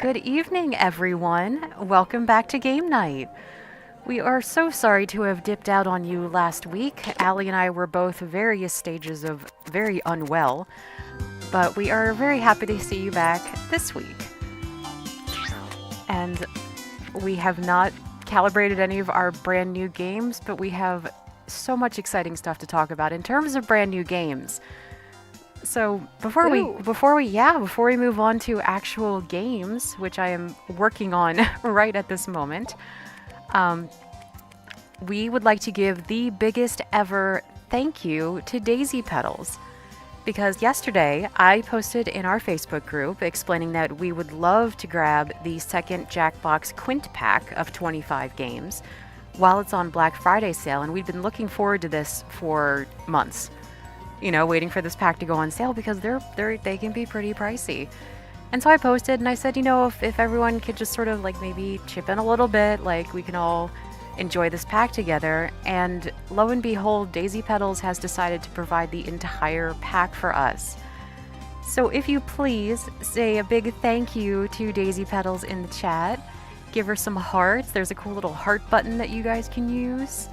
Good evening, everyone. Welcome back to Game Night. We are so sorry to have dipped out on you last week. Allie and I were both various stages of very unwell, but we are very happy to see you back this week. And we have not calibrated any of our brand new games, but we have so much exciting stuff to talk about in terms of brand new games. So before we move on to actual games, which I am working on right at this moment, we would like to give the biggest ever thank you to Daisy Petals. Because yesterday I posted in our Facebook group explaining that we would love to grab the second Jackbox Quint pack of 25 games while it's on Black Friday sale, and we've been looking forward to this for months. You know, waiting for this pack to go on sale because they can be pretty pricey. And so I posted and I said, you know, if everyone could just sort of like maybe chip in a little bit, like we can all enjoy this pack together. And lo and behold, Daisy Petals has decided to provide the entire pack for us. So if you please say a big thank you to Daisy Petals in the chat. Give her some hearts. There's a cool little heart button that you guys can use.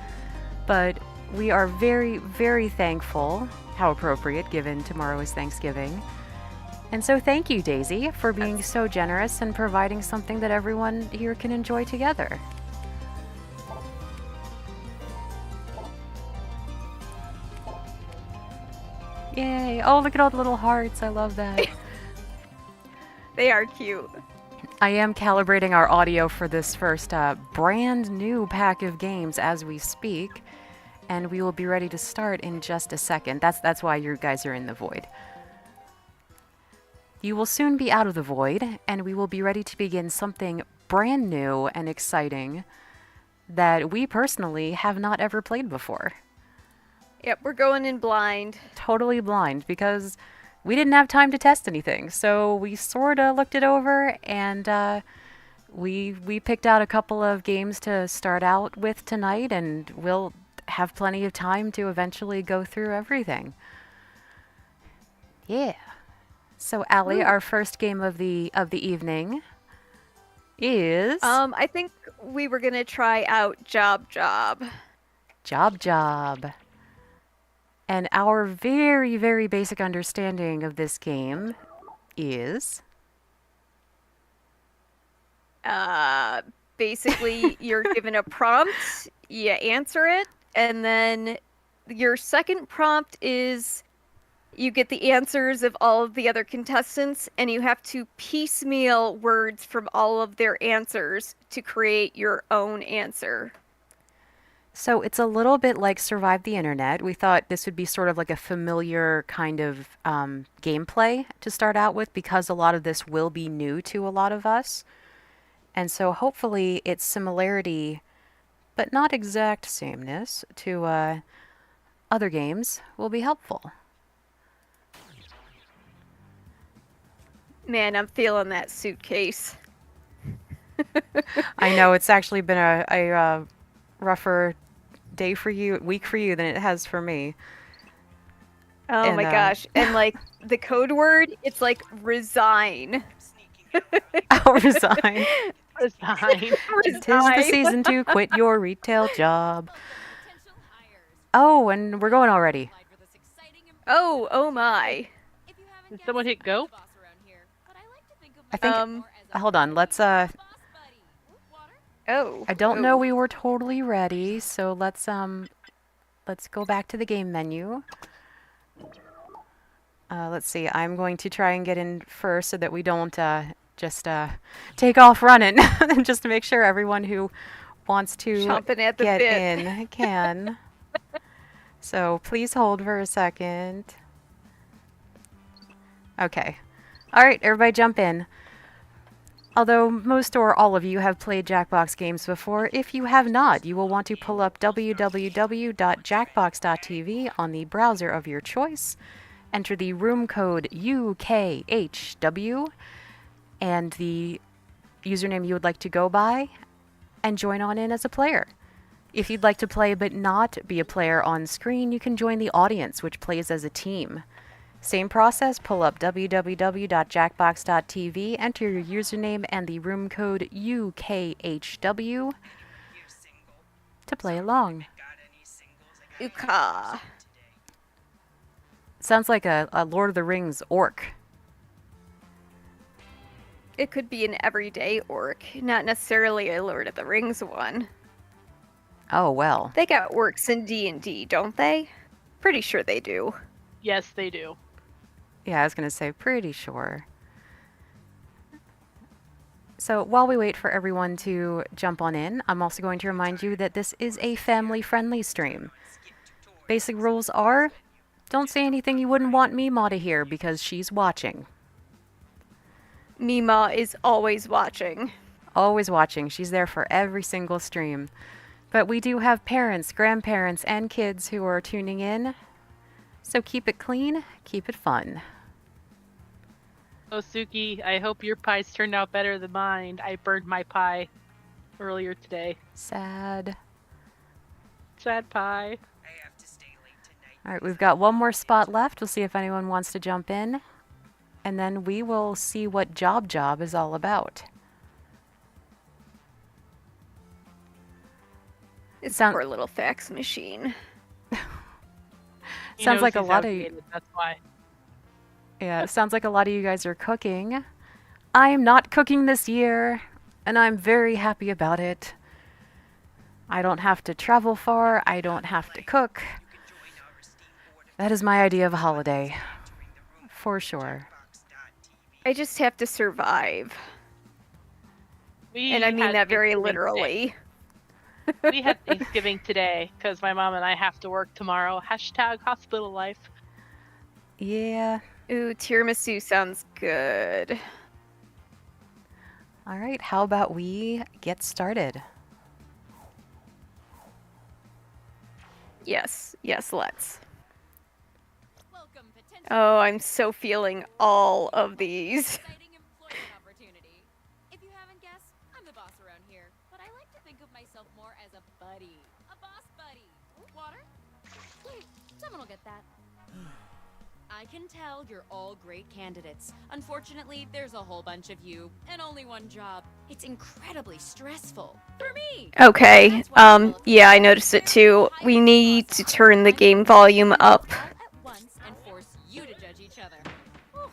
But we are very, very thankful. How appropriate, given tomorrow is Thanksgiving. And so thank you, Daisy, for being so generous and providing something that everyone here can enjoy together. Yay! Oh, look at all the little hearts. I love that. They are cute. I am calibrating our audio for this first brand new pack of games as we speak. And we will be ready to start in just a second. That's why you guys are in the void. You will soon be out of the void, and we will be ready to begin something brand new and exciting that we personally have not ever played before. Yep, we're going in blind. Totally blind, because we didn't have time to test anything. So we sort of looked it over, and we picked out a couple of games to start out with tonight, and we'll have plenty of time to eventually go through everything. Yeah. So Allie, our first game of the evening is I think we were gonna try out Job. And our very, very basic understanding of this game is basically you're given a prompt, you answer it, and then your second prompt is you get the answers of all of the other contestants, and you have to piecemeal words from all of their answers to create your own answer. So it's a little bit like Survive the Internet. We thought this would be sort of like a familiar kind of gameplay to start out with, because a lot of this will be new to a lot of us. And so hopefully its similarity, but not exact sameness, to other games will be helpful. Man, I'm feeling that suitcase. I know it's actually been a rougher week for you than it has for me. Oh my gosh. And like the code word, it's like resign. Oh, resign. Resign. 'Tis the season to quit your retail job. Oh, and we're going already. Oh my. Did someone hit go? I think, hold on, let's, Oh. I don't know we were totally ready, so let's go back to the game menu. Let's see, I'm going to try and get in first so that we don't, just, take off running, just to make sure everyone who wants to get in can. So please hold for a second. Okay. All right, everybody jump in. Although most or all of you have played Jackbox games before, if you have not, you will want to pull up www.jackbox.tv on the browser of your choice, enter the room code UKHW and the username you would like to go by, and join on in as a player. If you'd like to play but not be a player on screen, you can join the audience, which plays as a team. Same process, pull up www.jackbox.tv, enter your username and the room code UKHW to play along. Uka. Sounds like a Lord of the Rings orc. It could be an everyday orc, not necessarily a Lord of the Rings one. Oh, well. They got orcs in D&D, don't they? Pretty sure they do. Yes, they do. Yeah, I was going to say pretty sure. So while we wait for everyone to jump on in, I'm also going to remind you that this is a family-friendly stream. Basic rules are, don't say anything you wouldn't want Meemaw to hear because she's watching. Mima is always watching. Always watching. She's there for every single stream. But we do have parents, grandparents, and kids who are tuning in. So keep it clean, keep it fun. Oh, Suki, I hope your pies turned out better than mine. I burned my pie earlier today. Sad. Sad pie. All right, we've got one more spot left. We'll see if anyone wants to jump in. And then we will see what Job is all about. It's Sound- poor little fax machine. He Sounds knows like a he's lot of outdated, that's why. Yeah, it sounds like a lot of you guys are cooking. I'm not cooking this year, and I'm very happy about it. I don't have to travel far. I don't have to cook. That is my idea of a holiday. For sure. I just have to survive. We And I mean had that very Thanksgiving literally. today. We had Thanksgiving today because my mom and I have to work tomorrow. Hashtag hospital life. Yeah. Ooh, tiramisu sounds good. All right, how about we get started? Yes, let's. Oh, I'm so feeling all of these. Exciting employment opportunity. If you haven't guessed, I'm the boss around here, but I like to think of myself more as a buddy. A boss buddy. Water? Wait, someone will get that. I can tell you're all great candidates. Unfortunately, there's a whole bunch of you and only one job. It's incredibly stressful. For me! Okay, yeah, I noticed it too. We need to turn the game volume up. All at once and force you to judge each other. Whew, I feel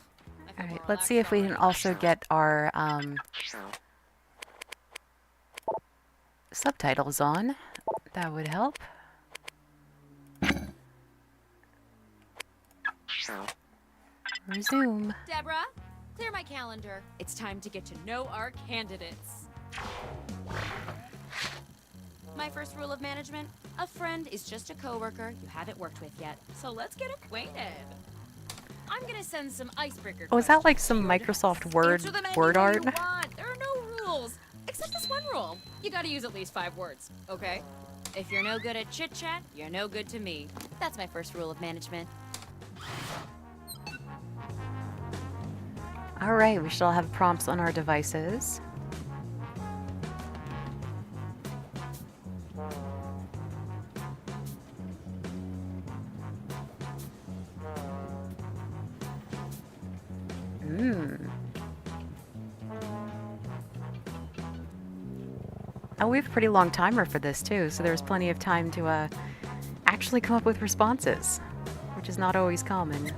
All right, more let's see if we can relaxed also already. get our subtitles on. That would help. Resume. Deborah, clear my calendar. It's time to get to know our candidates. My first rule of management, a friend is just a coworker you haven't worked with yet. So let's get acquainted. I'm gonna send some icebreaker Oh, is that like questions some to your Microsoft device. Word Answer them any word way art? you want. There are no rules, except this one rule. You gotta use at least 5 words, okay? If you're no good at chit-chat, you're no good to me. That's my first rule of management. All right, we should all have prompts on our devices. Oh, we have a pretty long timer for this too, so there's plenty of time to actually come up with responses, which is not always common.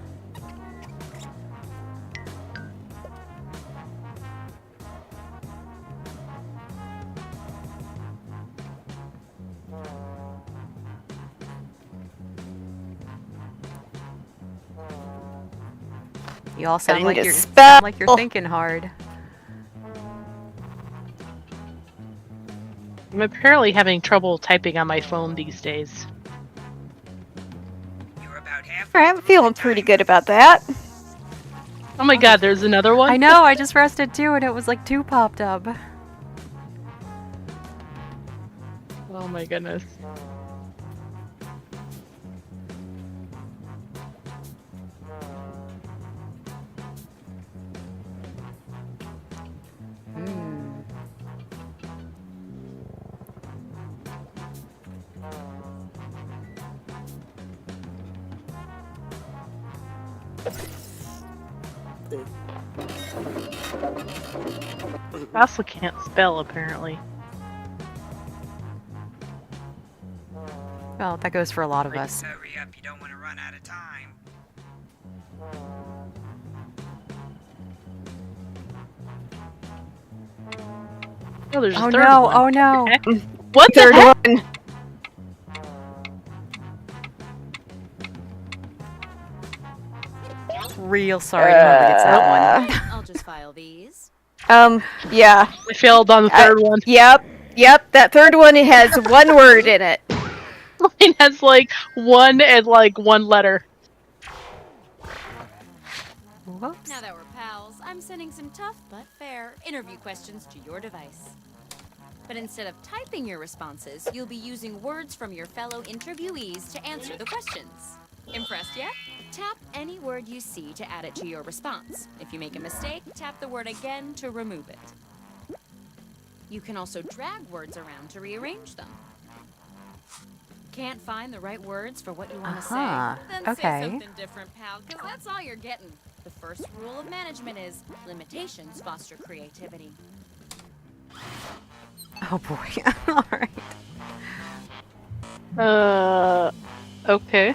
You all sound Getting like to you're spell. thinking hard. I'm apparently having trouble typing on my phone these days. I'm feeling pretty good about that. Oh my god, there's another one? I know, I just rested too, and it was like 2 popped up. Oh my goodness. I also can't spell, apparently. Well, that goes for a lot of us. Hurry up, you don't want to run out of time. Oh, there's a Oh third no! one. Oh no! What the Third heck? one. Real sorry to whoever gets that one. I'll just file these. Yeah. I failed on the third one. Yep, that third one has one word in it. Mine has like one and like one letter. Whoops. Now that we're pals, I'm sending some tough but fair interview questions to your device. But instead of typing your responses, you'll be using words from your fellow interviewees to answer the questions. Impressed yet? Tap any word you see to add it to your response. If you make a mistake, tap the word again to remove it. You can also drag words around to rearrange them. Can't find the right words for what you want to Uh-huh. say? Then Okay. say something different, pal, because that's all you're getting. The first rule of management is limitations foster creativity. Oh boy. Alright. Okay.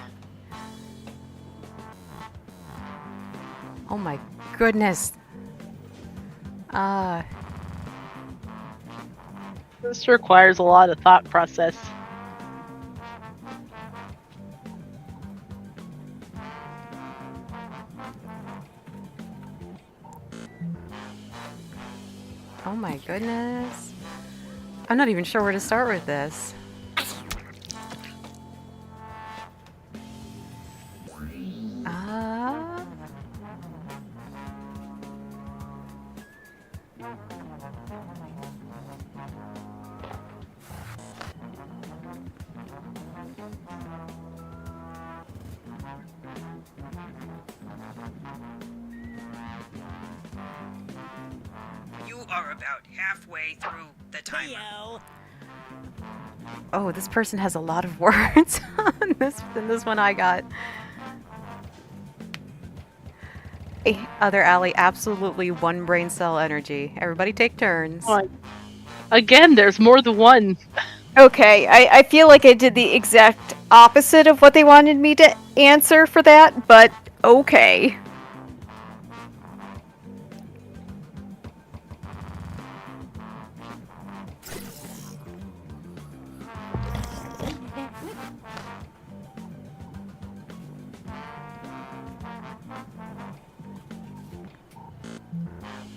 Oh my goodness. This requires a lot of thought process. Oh my goodness. I'm not even sure where to start with this. You are about halfway through the timer. Oh, this person has a lot of words on than this one I got. Other alley, absolutely one brain cell energy. Everybody take turns. Like, again, there's more than one. Okay, I feel like I did the exact opposite of what they wanted me to answer for that, but okay.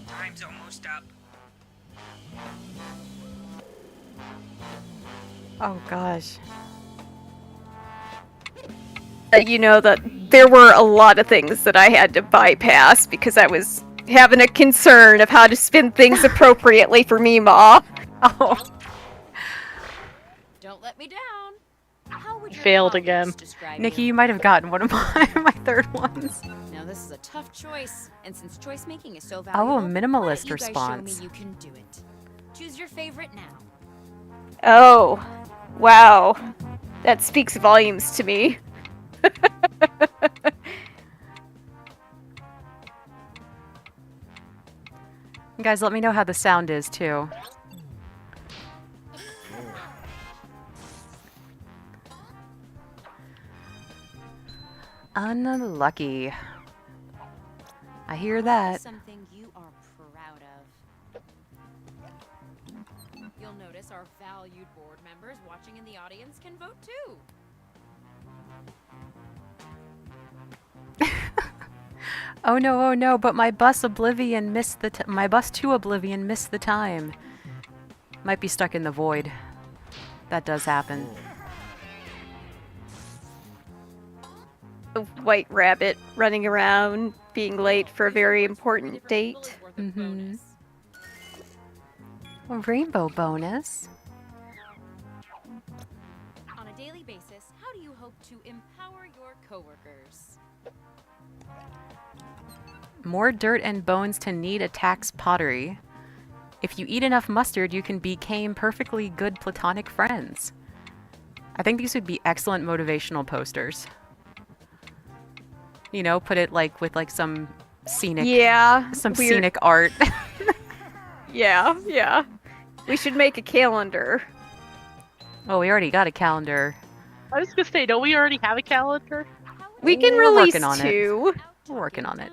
Time's almost up. Oh gosh. You know that there were a lot of things that I had to bypass because I was having a concern of how to spin things appropriately for me, Ma. Oh. Don't let me down. How would your Failed colleagues again. describe Nikki, you? you might have gotten one of my third ones. Now this is a tough choice, and since choice making is so Oh, a valuable, why don't minimalist you guys response. show me you can do it. Choose your favorite now. Oh, wow. That speaks volumes to me. Guys, let me know how the sound is too. Unlucky. I hear that. Something you are proud of. You'll notice our valued board members watching in the audience can vote too. Oh no, but my bus Oblivion missed the my bus to Oblivion missed the time. Might be stuck in the void. That does happen. A white rabbit running around, being late for a very important date. Mm-hmm. A rainbow bonus. On a daily basis, how do you hope to empower your coworkers? More dirt and bones to Need attacks pottery. If you eat enough mustard, you can become perfectly good platonic friends. I think these would be excellent motivational posters. You know, put it like with like some scenic, Yeah. some weird- scenic art. Yeah, yeah. We should make a calendar. Oh, we already got a calendar. I was gonna say, don't we already have a calendar? We can We're release working on it. 2. We're working on it.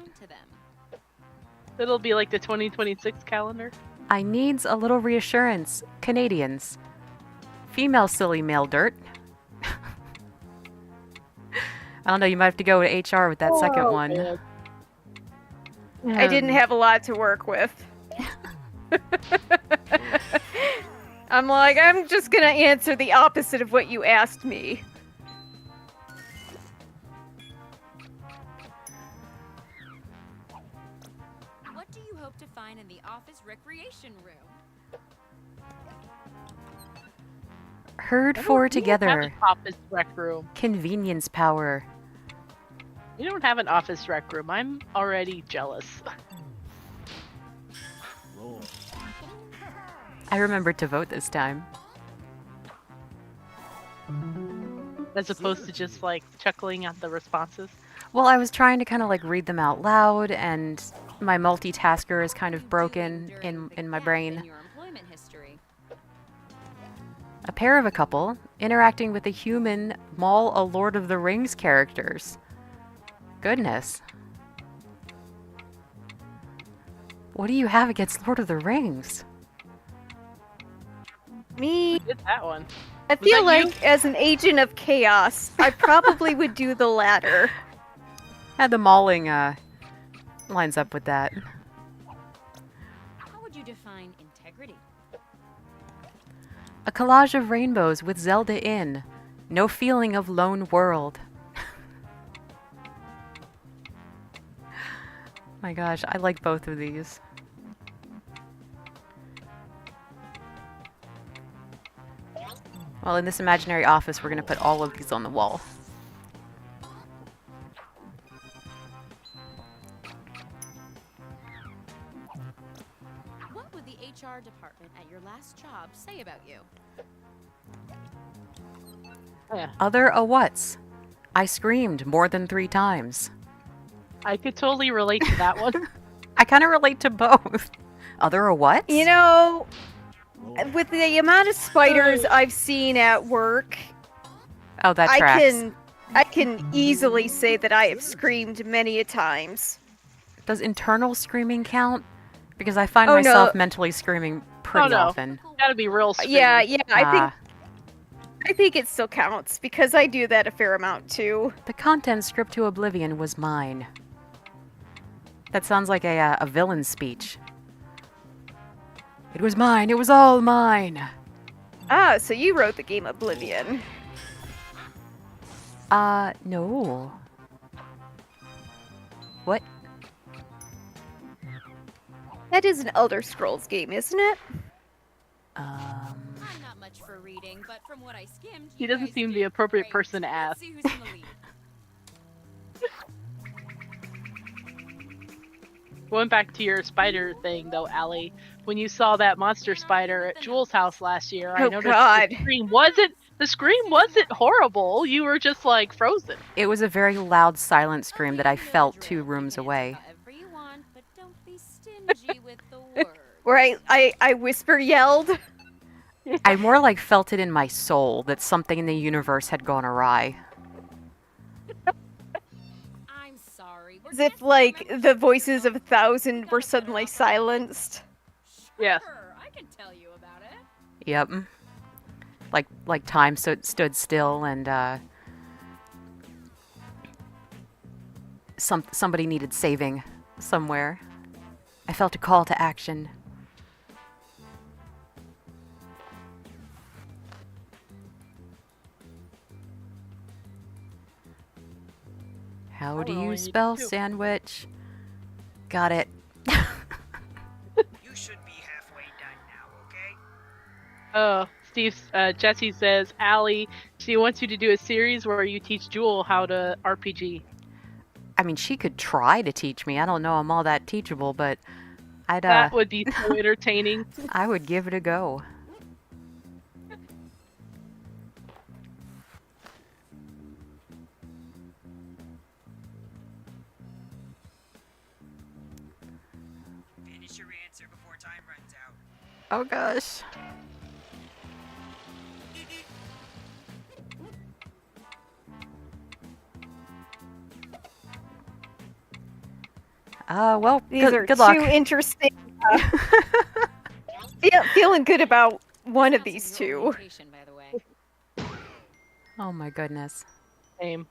It'll be like the 2026 calendar. I needs a little reassurance, Canadians. Female silly male dirt. I don't know, you might have to go to HR with that second one. man. I didn't have a lot to work with. I'm like, I'm just gonna answer the opposite of what you asked me. What do you hope to find in the office recreation room? Herd I don't- four we don't have together. an office rec room. Convenience power. We don't have an office rec room. I'm already jealous. I remembered to vote this time. As opposed to just like chuckling at the responses. Well, I was trying to kind of like read them out loud, and my multitasker is kind of broken in my brain. Your employment history. A pair of a couple interacting with a human maul a Lord of the Rings characters. Goodness. What do you have against Lord of the Rings? Me, Who did that one? I Was feel that you? like as an agent of chaos, I probably would do the latter. And the mauling lines up with that. How would you define integrity? A collage of rainbows with Zelda in. No feeling of lone world. My gosh, I like both of these. Well, in this imaginary office, we're going to put all of these on the wall. What would the HR department at your last job say about you? Yeah, Other a what's? I screamed more than 3 times. I could totally relate to that one. I kind of relate to both. Other a what's? You know, with the amount of spiders I've seen at work, Oh, that I tracks. can easily say that I have screamed many a times. Does internal screaming count? Because I find Oh, myself no. mentally screaming pretty no. often. Gotta be real screaming. Yeah, Ah, I think it still counts because I do that a fair amount too. the content script to Oblivion was mine. That sounds like a villain's speech. It was mine. It was all mine. Ah, so you wrote the game Oblivion. No. What? That is an Elder Scrolls game, isn't it? I'm not much for reading, but from what I skimmed, He you doesn't guys seem did the appropriate great. person to Let's ask. see who's in the lead. Going back to your spider thing, though, Allie, when you saw that monster spider at Jewel's house last year, I Oh, noticed God. the scream wasn't horrible. You were just like frozen. It was a very loud, silent scream Okay, that I you know the felt drill. 2 You rooms can answer away. however you want, but don't be stingy with the words. Where I whisper yelled. I more like felt it in my soul that something in the universe had gone awry. I'm sorry. We're As if, guessing like, remember the to voices of yourself. 1,000 were suddenly silenced. Yes. Sure, I can tell you about it. Yep. Like time stood still, and somebody needed saving somewhere. I felt a call to action. How do don't know you what you spell do. sandwich? Got it. You should be halfway done now, okay? Jesse says, Allie, she wants you to do a series where you teach Jewel how to RPG. I mean, she could try to teach me. I don't know I'm all that teachable, but That would be so entertaining. I would give it a go. Oh gosh. Well, These are good two luck. interesting. Feeling good about one of these two. Orientation, by the way. Oh my goodness. Same.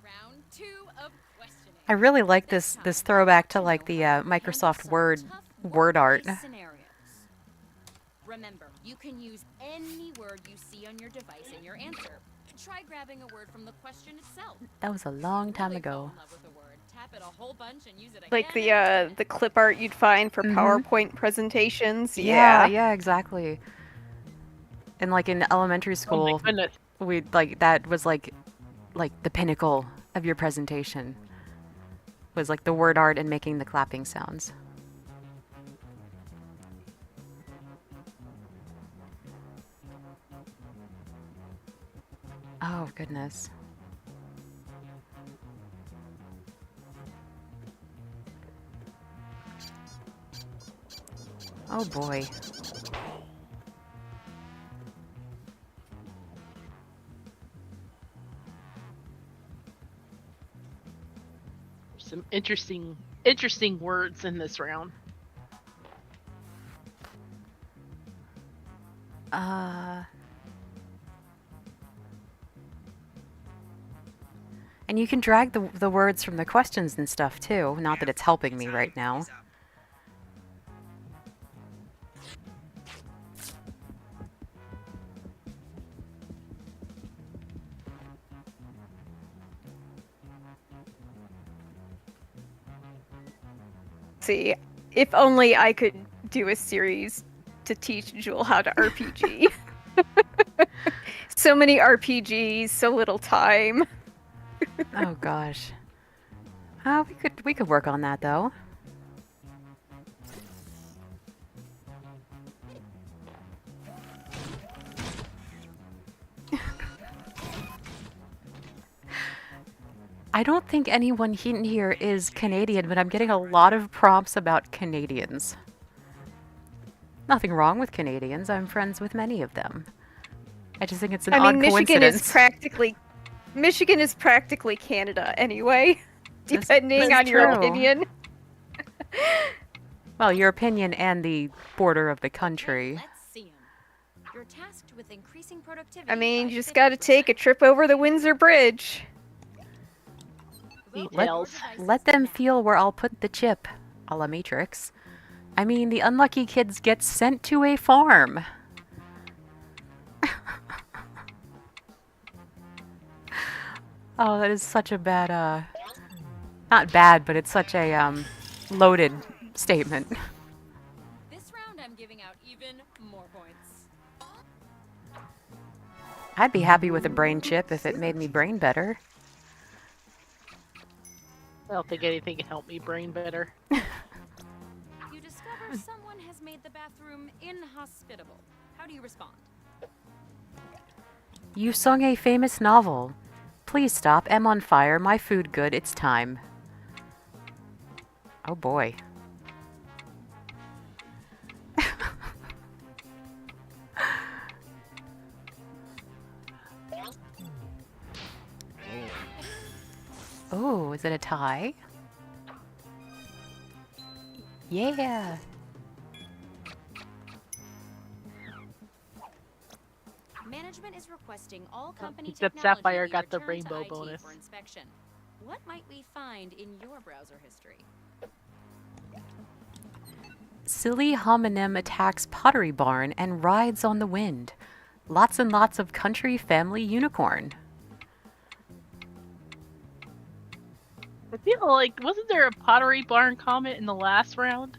Round 2 of questioning. I really like This this time, throwback I to want like to the know how you handle Microsoft some Word tough word art. workplace scenarios. Remember, you can use any word you see on your device in your answer. Try grabbing a word from the question itself. That was a long time Really fall ago. in love with a word, tap it a whole bunch and use it Like again and again. the clip art you'd find for Mhm. PowerPoint presentations. Yeah, Yeah. yeah, exactly. And like in elementary Oh my school, goodness. we like that was like the pinnacle of your presentation. Was like the word art and making the clapping sounds. Oh goodness. Oh boy. Some interesting words in this round. And you can drag the words from the questions and stuff too. Not that it's helping me right now. Is up. See, if only I could do a series to teach Jewel how to RPG. So many RPGs, so little time. Oh gosh. We could work on that though. I don't think anyone in here is Canadian, but I'm getting a lot of prompts about Canadians. Nothing wrong with Canadians. I'm friends with many of them. I just think it's an I odd mean, Michigan is coincidence. practically Canada anyway, This depending is on your true. opinion. Well, your opinion and the border of the Okay, country. let's see 'em. You're tasked with increasing productivity. I mean, by you just gotta 50%. take a trip over the Windsor Bridge. Vote Let, your Details. devices let them now. feel where I'll put the chip, a la Matrix. I mean, the unlucky kids get sent to a farm. Oh, that is such a bad, not bad, but it's such a, loaded statement. This round, I'm giving out even more points. I'd be happy with a brain chip if it made me brain better. I don't think anything can help me brain better. You discover someone has made the bathroom inhospitable. How do you respond? You sung a famous novel. Please stop. I'm on fire. My food good. It's time. Oh boy. Oh, is it a tie? Yeah. Management is requesting all company except technology Sapphire be got the returned to rainbow IT bonus. for inspection. What might we find in your browser history? Silly homonym attacks pottery barn and rides on the wind. Lots and lots of country family unicorn. I feel like, wasn't there a Pottery Barn comment in the last round?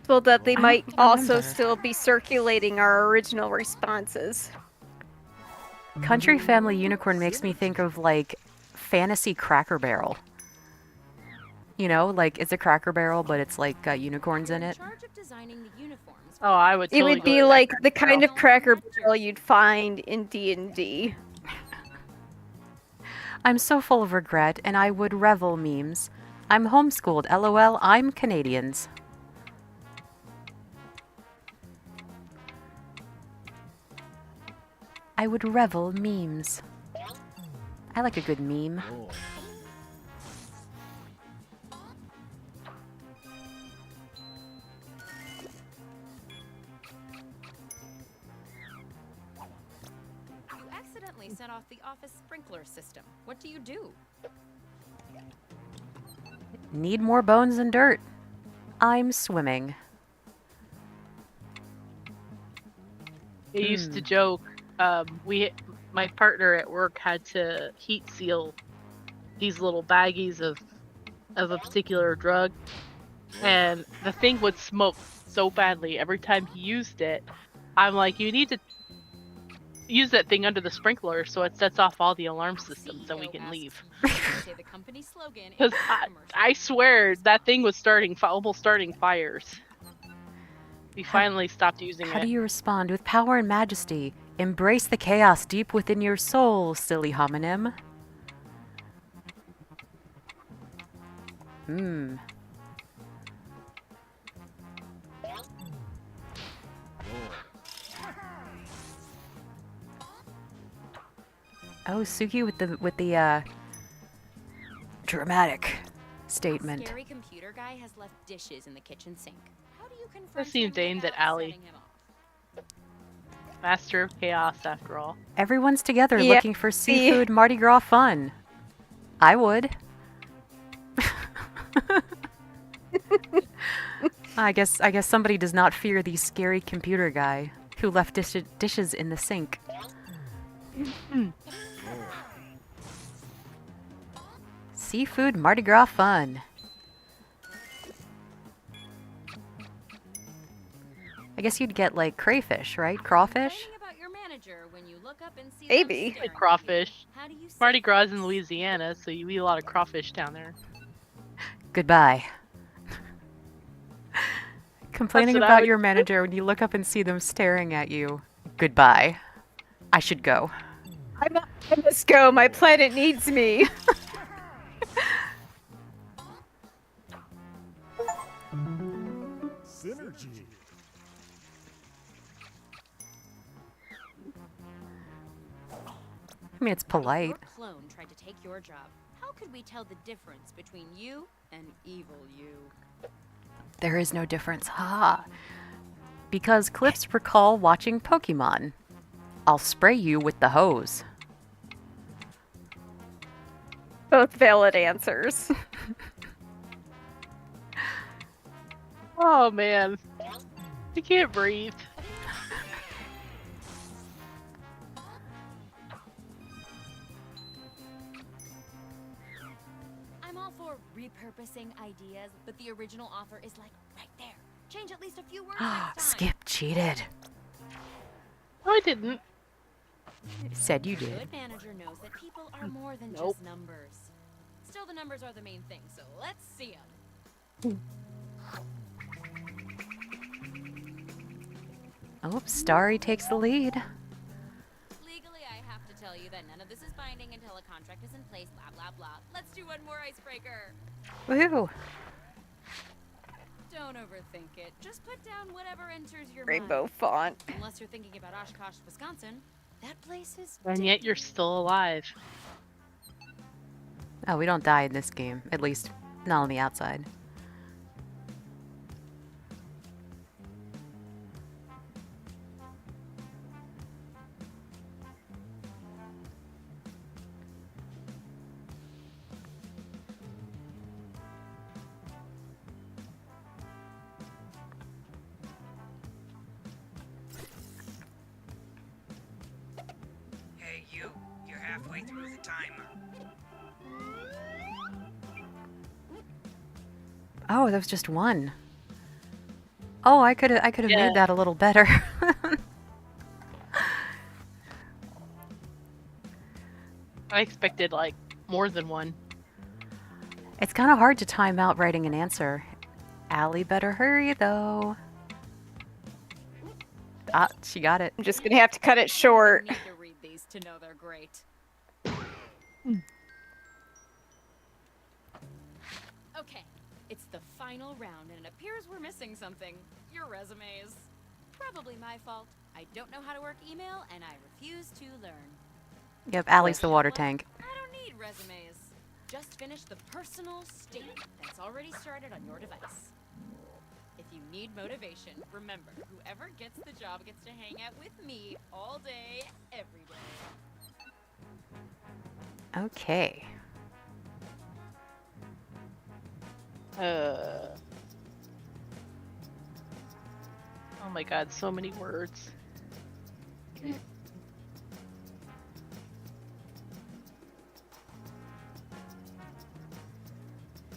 Well, that they I might don't also remember. still be circulating our original responses. Country family unicorn makes me think of like fantasy Cracker Barrel. You know, like it's a Cracker Barrel, but it's like got unicorns in You're it. charge of designing the uniforms Oh, I would It totally would go be with like that the Cracker kind Barrel. of Cracker Barrel you'd find in D&D. I'm so full of regret, and I would revel memes. I'm homeschooled. LOL. I'm Canadians. I would revel memes. I like a good meme. You accidentally set off the office sprinkler system. What do you do? Need more bones and dirt. I'm swimming. I used to joke. My partner at work had to heat seal these little baggies of a particular drug, and the thing would smoke so badly every time he used it. I'm like, you need to use that thing under the sprinkler so it sets off all the alarm systems and we can leave. Say the company slogan in Because the commercial. I swear that thing was almost starting fires. We finally stopped using How it. do you respond with power and majesty? Embrace the chaos deep within your soul, silly homonym. Hmm. Oh, Suki with the dramatic statement. Scary computer guy has left dishes in the kitchen sink. How do you confront That seems him aimed at without Allie. setting him off? Master of Chaos, after all. Everyone's together Yeah, looking for seafood Mardi Gras fun. I would. I guess somebody does not fear the scary computer guy who left dishes in the sink. Seafood Mardi Gras fun. I guess you'd get like crayfish, right? Crawfish? Worrying about your manager when you look up and see Maybe. them staring Like at you. crawfish. How do you say Mardi Gras is in Louisiana, so you eat a lot of crawfish down there. Goodbye. Complaining what I about would your manager when you look up and see them staring at you. Goodbye. I should go. I must go. My planet needs me. Synergy. I mean, it's polite. Your clone tried to take your job. How could we tell the difference between you and evil you? There is no difference. Ha! Because clips recall watching Pokemon. I'll spray you with the hose. Both valid answers. Oh man. I can't breathe. I'm all for repurposing ideas, but the original author is like right there. Change at least a few words next time. Skip cheated. No, I didn't. Said you A did. good manager knows that people are more than Nope. just numbers. Still, the numbers are the main thing, so let's see them. Oh, Starry takes the lead. Legally, I have to tell you that none of this is binding until a contract is in place, blah, blah, blah. Let's do one more icebreaker. Woohoo! Don't overthink it. Just put down whatever enters your Rainbow mind. font. Unless you're thinking about Oshkosh, Wisconsin. That place is And yet you're still alive. Oh, we don't die in this game. At least, not on the outside. Hey, you're halfway through the timer. Oh, that was just one. Oh, I could have Yeah. made that a little better. I expected like more than one. It's kind of hard to time out writing an answer. Allie better hurry though. Ah, she got it. I'm just gonna have to cut it short. You need to read these to know they're great. Okay, it's the final round, and it appears we're missing something. Your resumes. Probably my fault. I don't know how to work email, and I refuse to learn. Yep, Allie's the You know water what? tank. I don't need resumes. Just finish the personal statement that's already started on your device. If you need motivation, remember, whoever gets the job gets to hang out with me all day, every day. Okay. Oh my god, so many words.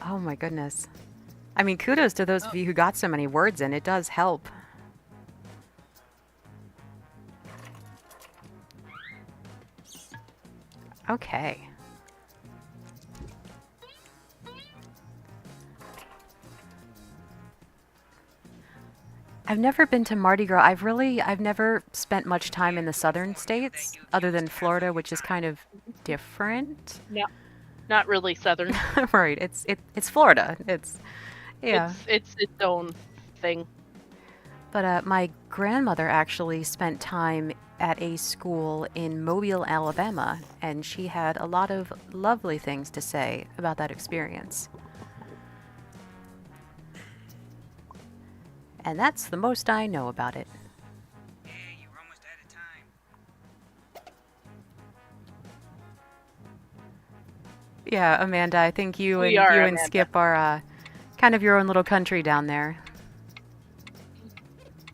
Oh my goodness. I mean, kudos to those of you who got so many words in. It does help. Okay. I've never been to Mardi Gras. I've never spent much time in the southern states, other than Florida, which is kind of different. No, not really southern. Right, it's Florida. Yeah. It's its own thing. But my grandmother actually spent time at a school in Mobile, Alabama, and she had a lot of lovely things to say about that experience. And that's the most I know about it. Yeah, you're almost out of time. Yeah, Amanda, I think you We and are, you and Amanda. Skip are kind of your own little country down there.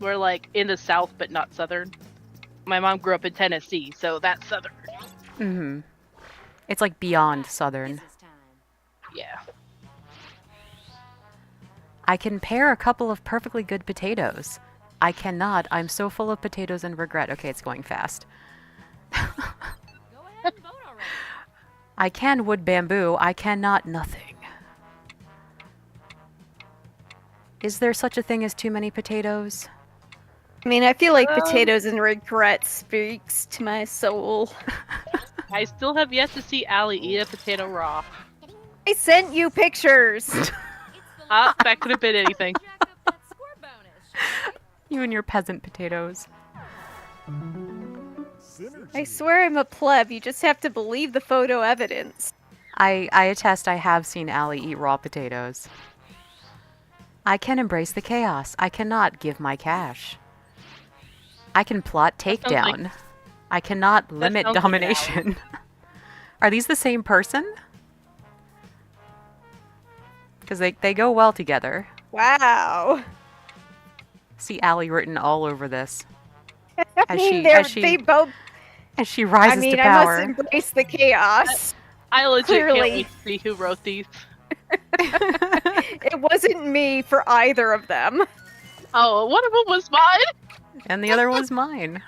We're like in the south, but not southern. My mom grew up in Tennessee, so that's southern. Mm-hmm. It's like beyond southern. Business time. Yeah. I can pair a couple of perfectly good potatoes. I cannot. I'm so full of potatoes and regret. Okay, it's going fast. Go ahead and vote already. I can wood bamboo. I cannot nothing. Is there such a thing as too many potatoes? I mean, I feel like potatoes and regret speaks to my soul. I still have yet to see Allie eat a potato raw. I sent you pictures. It's the Ah, that could have been anything. jack up that score bonus, shall we? You and your peasant potatoes. I swear I'm a pleb. You just have to believe the photo evidence. I attest I have seen Allie eat raw potatoes. I can embrace the chaos. I cannot give my cash. I can plot sounds like- takedown. I cannot limit sounds like Allie. domination. Are these the same person? Because they go well together. Wow. See Allie written all over this. I As mean, she- they're- as she they both. As she rises I mean, to I power. must embrace the chaos. I legit Clearly. can't wait to see who wrote these. It wasn't me for either of them. Oh, one of them was mine. And the other was mine.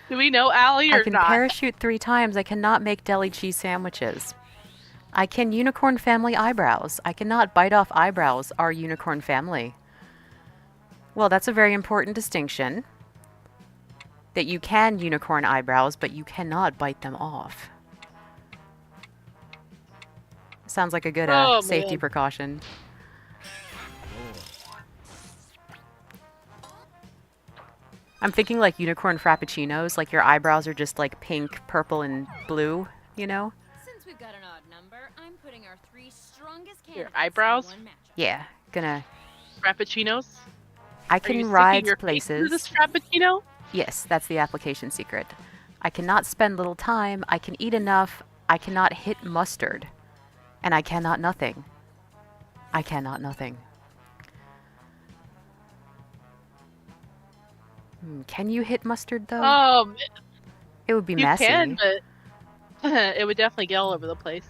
Do we know Allie or I can not? parachute 3 times. I cannot make deli cheese sandwiches. I can unicorn family eyebrows. I cannot bite off eyebrows, our unicorn family. Well, that's a very important distinction. That you can unicorn eyebrows, but you cannot bite them off. Sounds like a good Oh, safety man. precaution. I'm thinking like unicorn frappuccinos, like your eyebrows are just like pink, purple, and blue, you know? Since we've got an odd number, I'm putting our 3 strongest Your candidates eyebrows? in one matchup. Yeah, gonna... Frappuccinos? I Are you can sticking ride your face through places. this frappuccino? Yes, that's the application secret. I cannot spend little time, I can eat enough, I cannot hit mustard. And I cannot nothing. I cannot nothing. Can you hit mustard though? It would be You messy. can, but it would definitely get all over the place.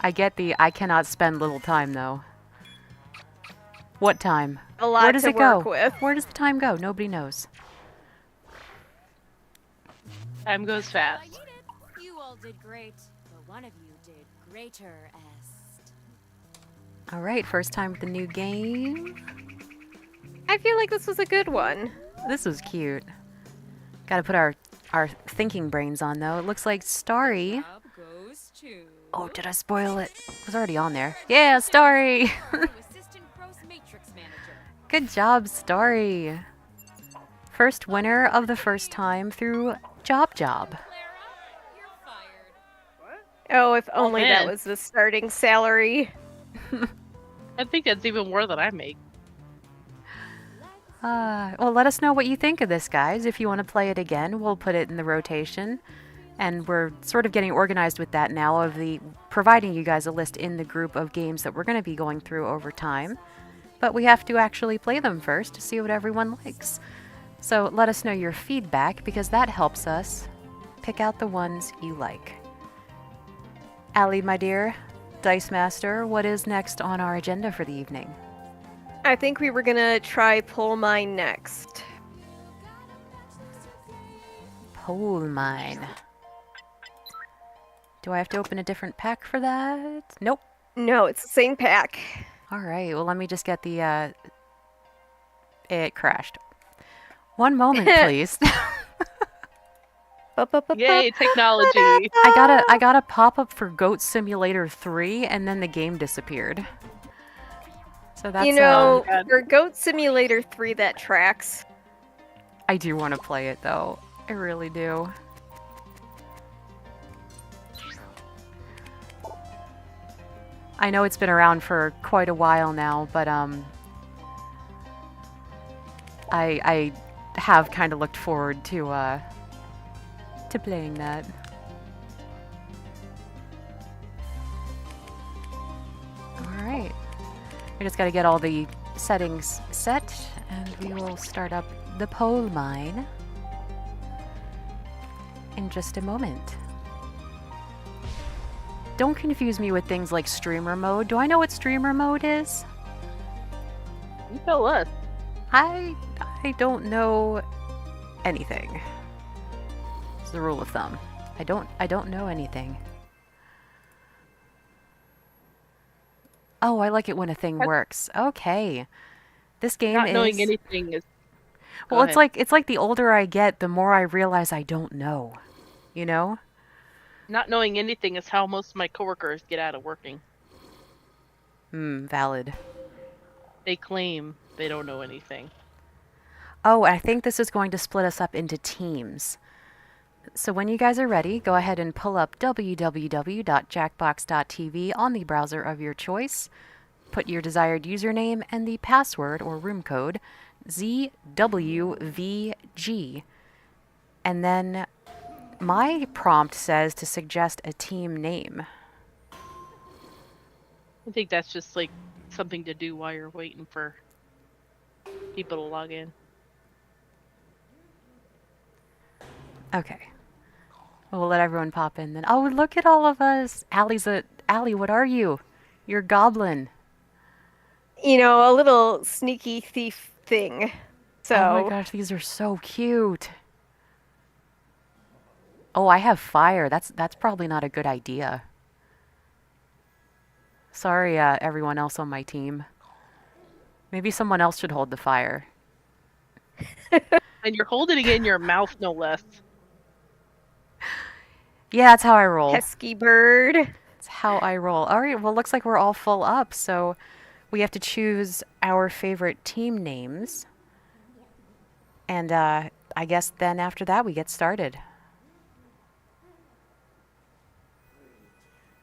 I get the I cannot spend little time though. What time? A lot Where does to it go? work with. Where does the time go? Nobody knows. Time goes Well, fast. you did. You all did great, but one of you did greater est. All right, first time with the new game. I feel like this was a good one. This was cute. Got to put our thinking brains on though. It looks like Starry Job goes to Oh, did I spoil it? It was already on there. Yeah, Starry! Assistant gross matrix manager. Good job, Starry. First winner of the first time through Job. Clara, you're fired. Oh, if only that man. was the starting salary. I think that's even more than I make. Well, let us know what you think of this, guys. If you want to play it again, we'll put it in the rotation. And we're sort of getting organized with that now of providing you guys a list in the group of games that we're going to be going through over time. But we have to actually play them first to see what everyone likes. So let us know your feedback because that helps us pick out the ones you like. Allie, my dear, Dice Master, what is next on our agenda for the evening? I think we were gonna try Pull Mine next. Pole Mine. Do I have to open a different pack for that? Nope. No, it's the same pack. Alright, well let me just get the, it crashed. One moment, please. Yay, technology! I got a pop-up for Goat Simulator 3, and then the game disappeared. So that's, You know, God. for Goat Simulator 3 that tracks. I do want to play it, though. I really do. I know it's been around for quite a while now, but, I have kind of looked forward to playing that. Alright. We just gotta get all the settings set, and we will start up the pole mine in just a moment. Don't confuse me with things like streamer mode. Do I know what streamer mode is? You tell us. I don't know anything. It's the rule of thumb. I don't know anything. Oh, I like it when a thing works. Okay. This game Not is knowing anything is. Go well, ahead. it's like the older I get, the more I realize I don't know. You know? Not knowing anything is how most of my coworkers get out of working. Valid. They claim they don't know anything. Oh, I think this is going to split us up into teams. So when you guys are ready, go ahead and pull up www.jackbox.tv on the browser of your choice. Put your desired username and the password or room code ZWVG. And then my prompt says to suggest a team name. I think that's just like something to do while you're waiting for people to log in. Okay. We'll let everyone pop in then. Oh, look at all of us. Allie, what are you? You're a goblin. You know, a little sneaky thief thing. So, Oh my gosh, these are so cute. Oh, I have fire. That's probably not a good idea. Sorry, everyone else on my team. Maybe someone else should hold the fire. And you're holding it in your mouth, no less. Yeah, that's how I roll. pesky bird. That's how I roll. All right, well, looks like we're all full up, so we have to choose our favorite team names. And I guess then after that we get started.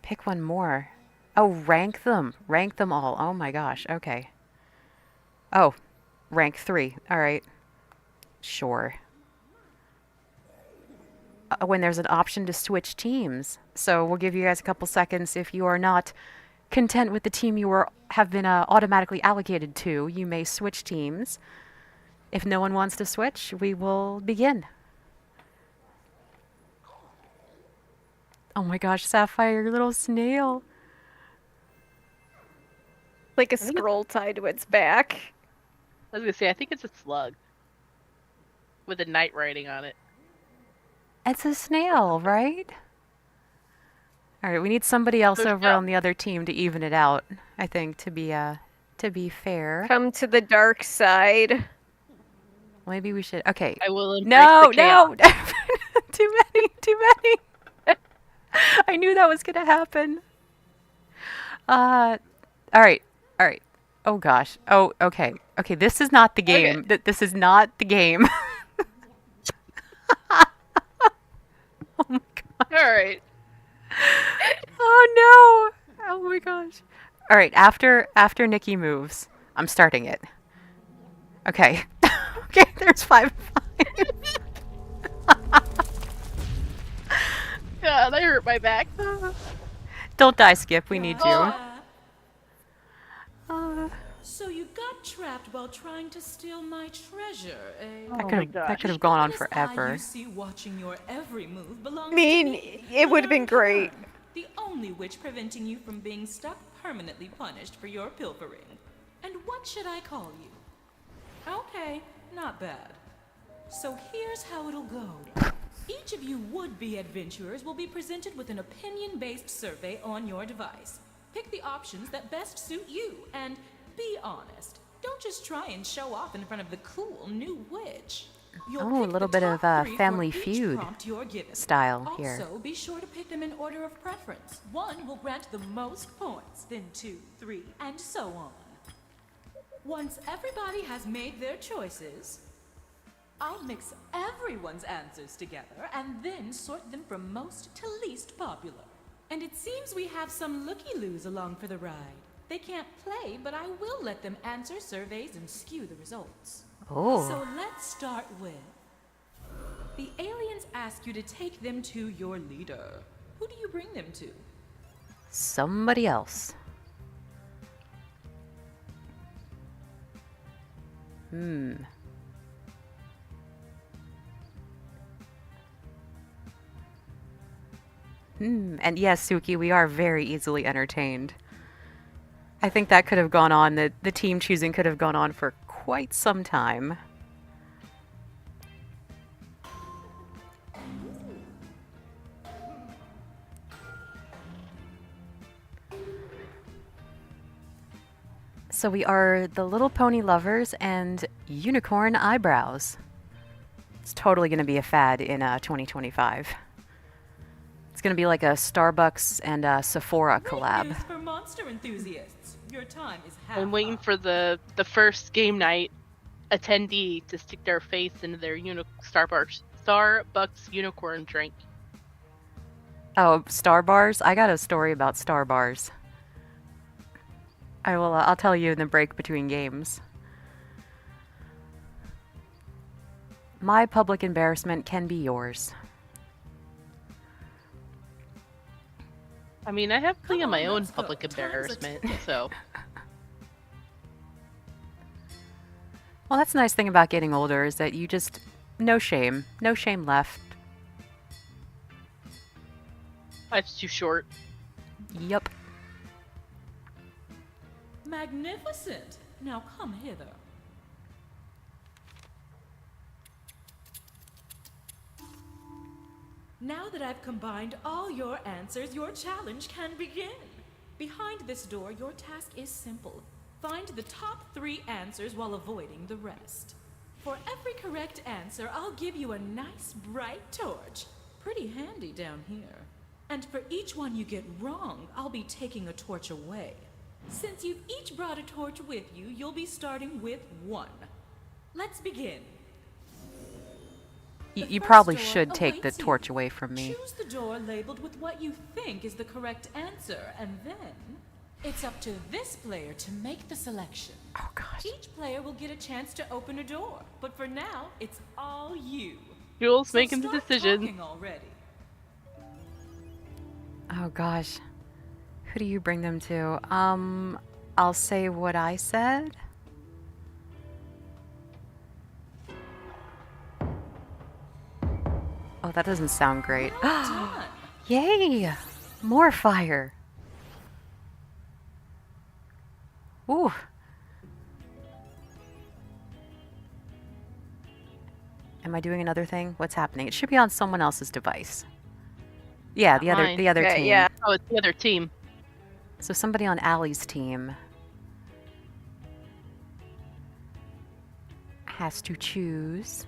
Pick one more. Oh, rank them. Rank them all. Oh my gosh. Okay. Oh, rank 3. All right. Sure. When there's an option to switch teams. So we'll give you guys a couple seconds. If you are not content with the team you have been automatically allocated to, you may switch teams. If no one wants to switch, we will begin. Oh my gosh, Sapphire, your little snail. Like a scroll tied to its back. I was gonna say, I think it's a slug with a knight writing on it. It's a snail, right? All right, we need somebody else There's over no- on the other team to even it out, I think, to be fair. Come to the dark side. Maybe we should. Okay. I will embrace No, the chaos. no. Too many. I knew that was gonna happen. All right, all right. Oh gosh. Oh, okay. Okay, this is not the game. This is not the game. Oh my god. All right. Oh no. Oh my gosh. All right, after Nikki moves, I'm starting it. Okay. Okay, there's 5. Yeah, that hurt my back. Don't die, Skip. We need you. So you got trapped while trying to steal my treasure, eh? That Oh could my have that gosh. could have gone on Honest eye forever. you see watching your every move belongs I mean, to me. it would have been great. The only witch preventing you from being stuck permanently punished for your pilfering. And what should I call you? Okay, not bad. So here's how it'll go. Each of you would-be adventurers will be presented with an opinion-based survey on your device. Pick the options that best suit you, and be honest. Don't just try and show off in front of the cool new witch. You'll Oh, a pick little the bit of, top 3 for Family each Feud prompt you're given. style here. Also, be sure to pick them in order of preference. 1 will grant the most points, then 2, 3, and so on. Once everybody has made their choices, I'll mix everyone's answers together and then sort them from most to least popular. And it seems we have some looky-loos along for the ride. They can't play, but I will let them answer surveys and skew the results. Oh. So let's start with... The aliens ask you to take them to your leader. Who do you bring them to? Somebody else. And yes, Suki, we are very easily entertained. I think that could have gone on, the team choosing could have gone on for quite some time. So we are the Little Pony Lovers and Unicorn Eyebrows. It's totally going to be a fad in 2025. It's going to be like a Starbucks and Sephora Great collab. news for monster enthusiasts. Your time is half I'm waiting up. for the first game night attendee to stick their face into their Starbucks unicorn drink. Oh, Star Bars? I got a story about Star Bars. I'll tell you in the break between games. My public embarrassment can be yours. I mean, I have plenty of Come my on, own let's go. public Time's a embarrassment, tick. so Well, that's the nice thing about getting older is that you just... No shame left. life's too short. Yup. Magnificent. Now come hither. Now that I've combined all your answers, your challenge can begin. Behind this door, your task is simple. Find the top 3 answers while avoiding the rest. For every correct answer, I'll give you a nice bright torch. Pretty handy down here. And for each one you get wrong, I'll be taking a torch away. Since you've each brought a torch with you, you'll be starting with 1. Let's begin. The You first probably door should take the awaits you. torch away from me. Choose the door labeled with what you think is the correct answer, and then it's up to this player to make the selection. Oh gosh. Each player will get a chance to open a door, but for now, it's all you. Jules So making the start decision. talking already. Oh gosh. Who do you bring them to? I'll say what I said. Oh, that doesn't sound great. Well done. Yay! More fire. Ooh. Am I doing another thing? What's happening? It should be on someone else's device. Yeah, Not the other mine. the other Okay, team. yeah. Oh, it's the other team. So somebody on Allie's team has to choose.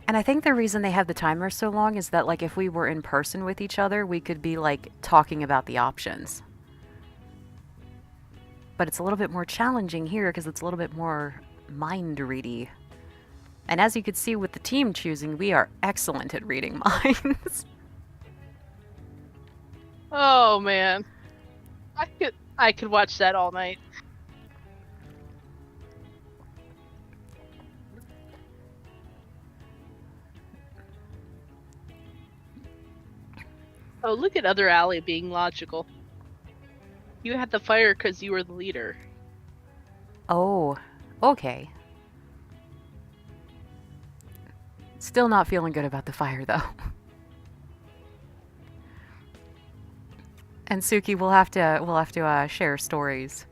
And I think the reason they have the timer so long is that, like, if we were in person with each other, we could be, like, talking about the options. But it's a little bit more challenging here because it's a little bit more mind-ready. And as you can see with the team choosing, we are excellent at reading minds. Oh man, I could watch that all night. Oh, look at other Ally being logical. You had the fire because you were the leader. Oh, okay. Still not feeling good about the fire, though. And Suki, we'll have to share stories.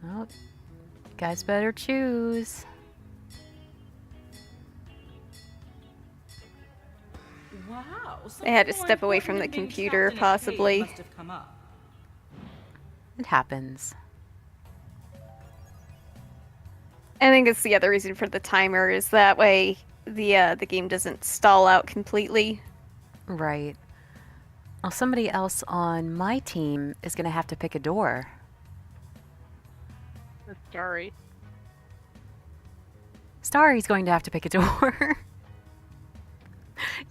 Oh, you guys better choose. Wow. I had to something more step away from important the than being computer, trapped in a cave possibly. must have come up. It happens. I think it's the other reason for the timer is that way the game doesn't stall out completely. Right. Well, somebody else on my team is going to have to pick a door. Sorry. Starry's going to have to pick a door.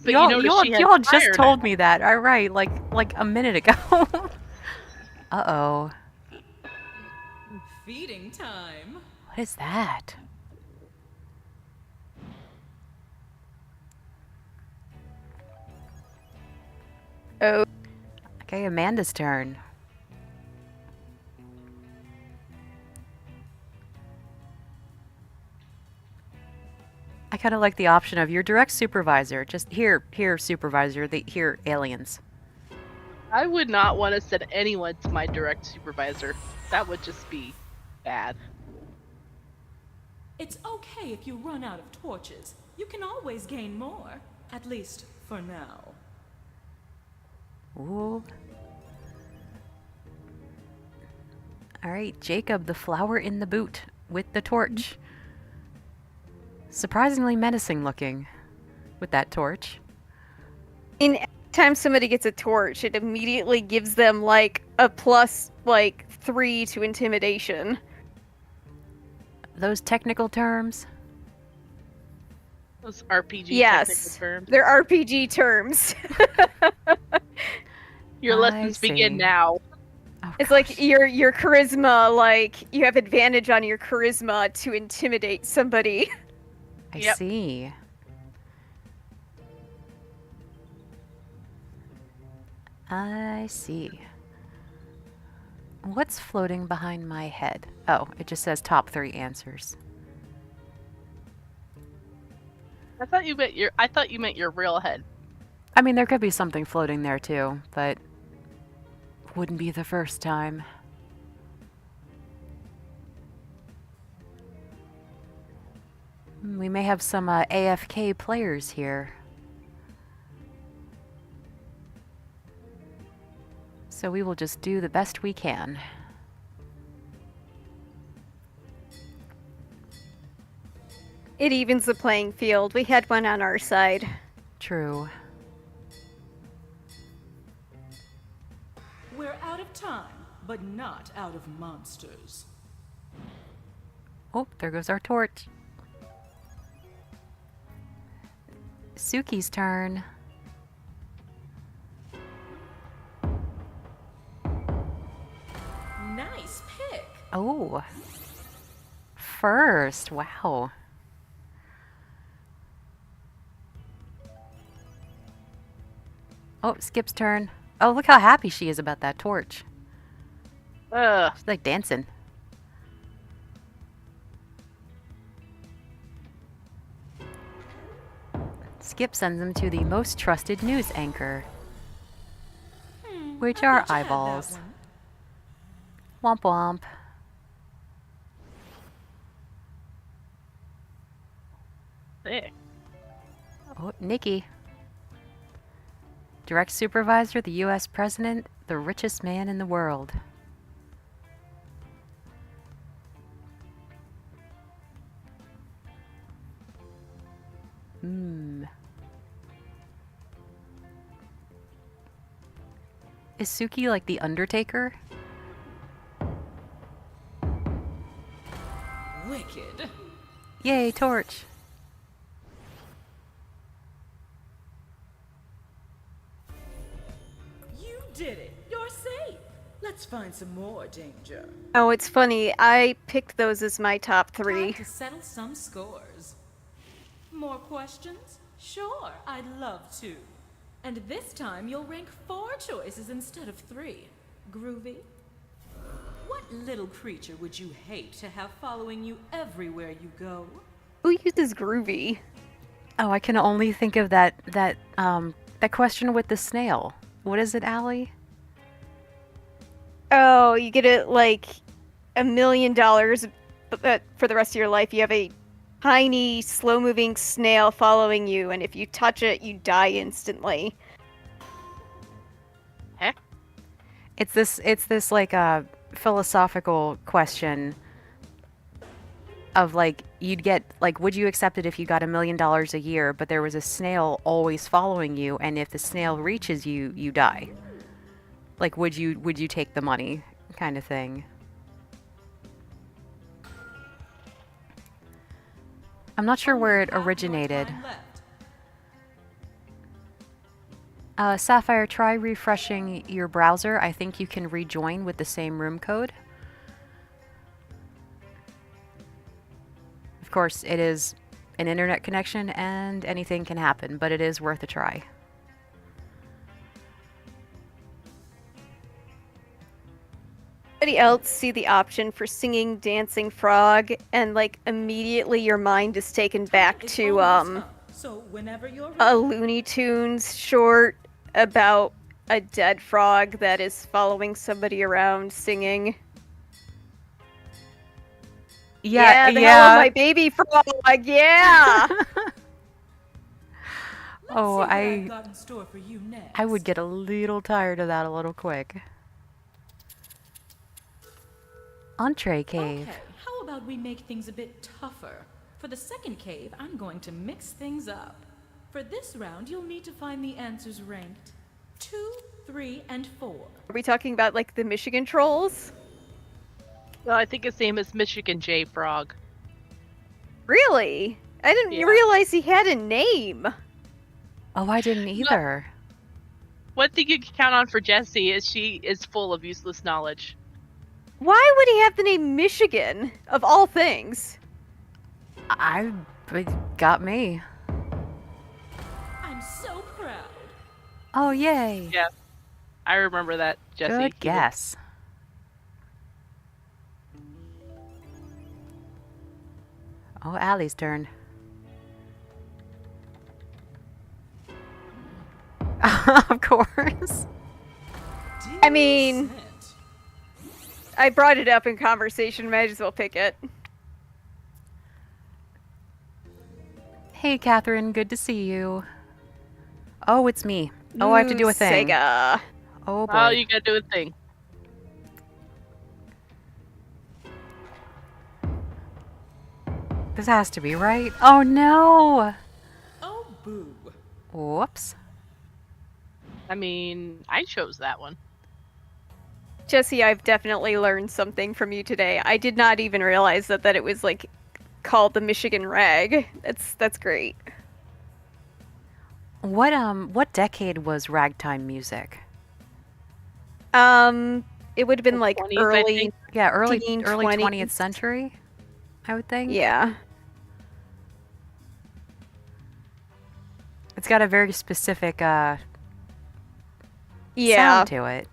But you notice she has y'all just fire told now. me that. All right, like a minute ago. Uh-oh. Feeding time. What is that? Oh, Okay, Amanda's turn. I kind of like the option of your direct supervisor. Just here, supervisor. Here, aliens. I would not want to send anyone to my direct supervisor. That would just be bad. It's okay if you run out of torches. You can always gain more. At least for now. Ooh. All right, Jacob, the flower in the boot with the torch. Surprisingly menacing looking with that torch. Anytime somebody gets a torch, it immediately gives them like a plus 3 to intimidation. Those technical terms. Those RPG Yes, technical terms. they're RPG terms. Your lessons see. begin now. Oh, It's gosh. like your charisma, like you have advantage on your charisma to intimidate somebody. I Yep. see. I see. What's floating behind my head? Oh, it just says top 3 answers. I thought you meant your real head. I mean, there could be something floating there too, but wouldn't be the first time. We may have some AFK players here. So we will just do the best we can. It evens the playing field. We had one on our side. True. We're out of time, but not out of monsters. Oh, there goes our torch. Suki's turn. Nice pick. Oh. First. Wow. Oh, Skip's turn. Oh, look how happy she is about that torch. Ugh. She's like dancing. Skip sends them to the most trusted news anchor, which I are thought you had that eyeballs. one. Womp womp. There. Oh, Nikki. Direct supervisor, the U.S. president, the richest man in the world. Hmm. Is Suki like the Undertaker? Wicked. Yay, torch. You did it. You're safe. Let's find some more danger. Oh, it's funny. I picked those as my top Time 3. to settle some scores. More questions? Sure, I'd love to. And this time you'll rank 4 choices instead of 3. Groovy? What little creature would you hate to have following you everywhere you go? Who uses groovy? Oh, I can only think of that question with the snail. What is it, Allie? Oh, you get it like $1 million, but for the rest of your life you have a tiny, slow-moving snail following you, and if you touch it, you die instantly. Heck. It's this like a philosophical question of like you'd get like would you accept it if you got $1 million a year, but there was a snail always following you, and if the snail reaches you, you die. Like would you take the money kind of thing. I'm not sure where it originated. Sapphire, try refreshing your browser. I think you can rejoin with the same room code. Of course, it is an internet connection and anything can happen, but it is worth a try. Anybody else see the option for singing Dancing Frog, and like immediately your mind is taken back to So whenever you're a Looney Tunes short about a dead frog that is following somebody around singing? Yeah, the hell of my baby frog, yeah! Oh, I've got in store for you next. I would get a little tired of that a little quick. Entree cave. Okay, how about we make things a bit tougher? For the second cave, I'm going to mix things up. For this round, you'll need to find the answers ranked 2, 3, and 4. Are we talking about like the Michigan trolls? Well, I think his name is Michigan J Frog. Really? I didn't Yeah. realize he had a name. Oh, I didn't either. One thing you can count on for Jessie is she is full of useless knowledge. Why would he have the name Michigan, of all things? It got me. I'm so proud. Oh, yay. Yeah, I remember that, Jessie. Good guess. Oh, Allie's turn. Of course. I mean, I brought it up in conversation, might as well pick it. Hey, Catherine, good to see you. Oh, it's me. Oh, I have to do a thing. Sega. Oh, boy. Oh, you gotta do a thing. This has to be right. Oh, no. Oh, boo. Whoops. I mean, I chose that one. Jesse, I've definitely learned something from you today. I did not even realize that it was like called the Michigan Rag. That's great. What decade was ragtime music? It would have been like 20s, I early. think. Yeah, early Teen 20th 20s. century, I would think. Yeah. It's got a very specific Yeah. sound to it.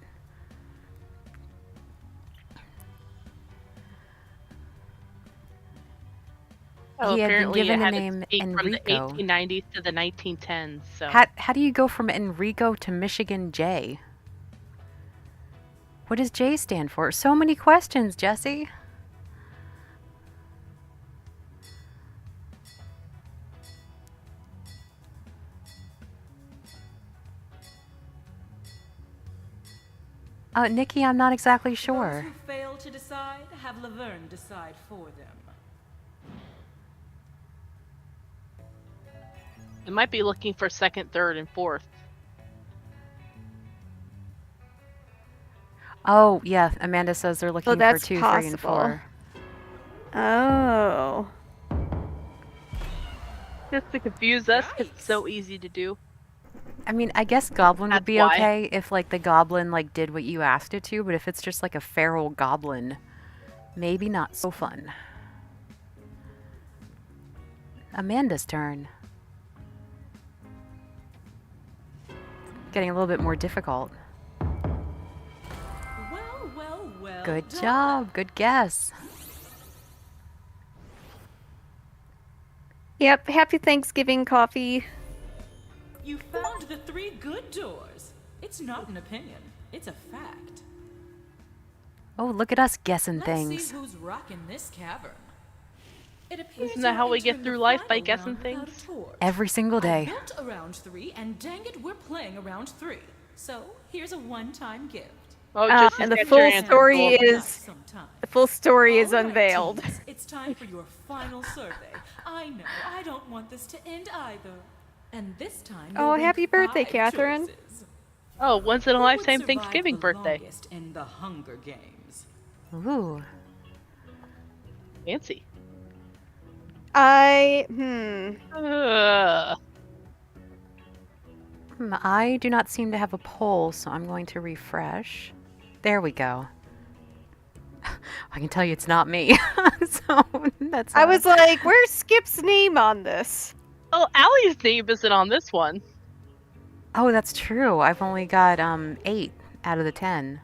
Well, He had been apparently given it the had name its peak from the Enrico. 1890s to the 1910s. So How do you go from Enrico to Michigan J? What does J stand for? So many questions, Jesse. Nikki, I'm not exactly sure. Those who fail to decide, have Laverne decide for them. They might be looking for second, third, and fourth. Oh, yeah. Amanda says they're looking for that's 2, 3, and possible. 4. Oh. Just to confuse us, 'cause it's so easy to do. I mean, I guess goblin would That's be why. okay if, like, the goblin, like, did what you asked it to, but if it's just, like, a feral goblin, maybe not so fun. Amanda's turn. Getting a little bit more difficult. Well Good done. job. Good guess. Yep, happy Thanksgiving, Coffee. You found the 3 good doors. It's not an opinion, it's a fact. Oh, look at us guessing Let's things. see who's rocking this cavern. It appears Isn't that you're how we get entering through the life, by final guessing round without a things? torch. Every single I day. built around 3, and dang it, we're playing around 3. So here's a one-time gift. Oh, just and the get full your answer story full. is- Sometime. The full story is All right, unveiled. teens, it's time for your final survey. I know, I don't want this to end either. And this time, Oh, you'll rank happy birthday, 5 Catherine. choices. Oh, once in a Who would lifetime survive Thanksgiving the birthday. longest in the Hunger Games? Ooh. Fancy. I I do not seem to have a poll, so I'm going to refresh. There we go. I can tell you it's not me. So that's. I was like, where's Skip's name on this? Oh, Allie's name isn't on this one. Oh, that's true. I've only got 8 out of the 10.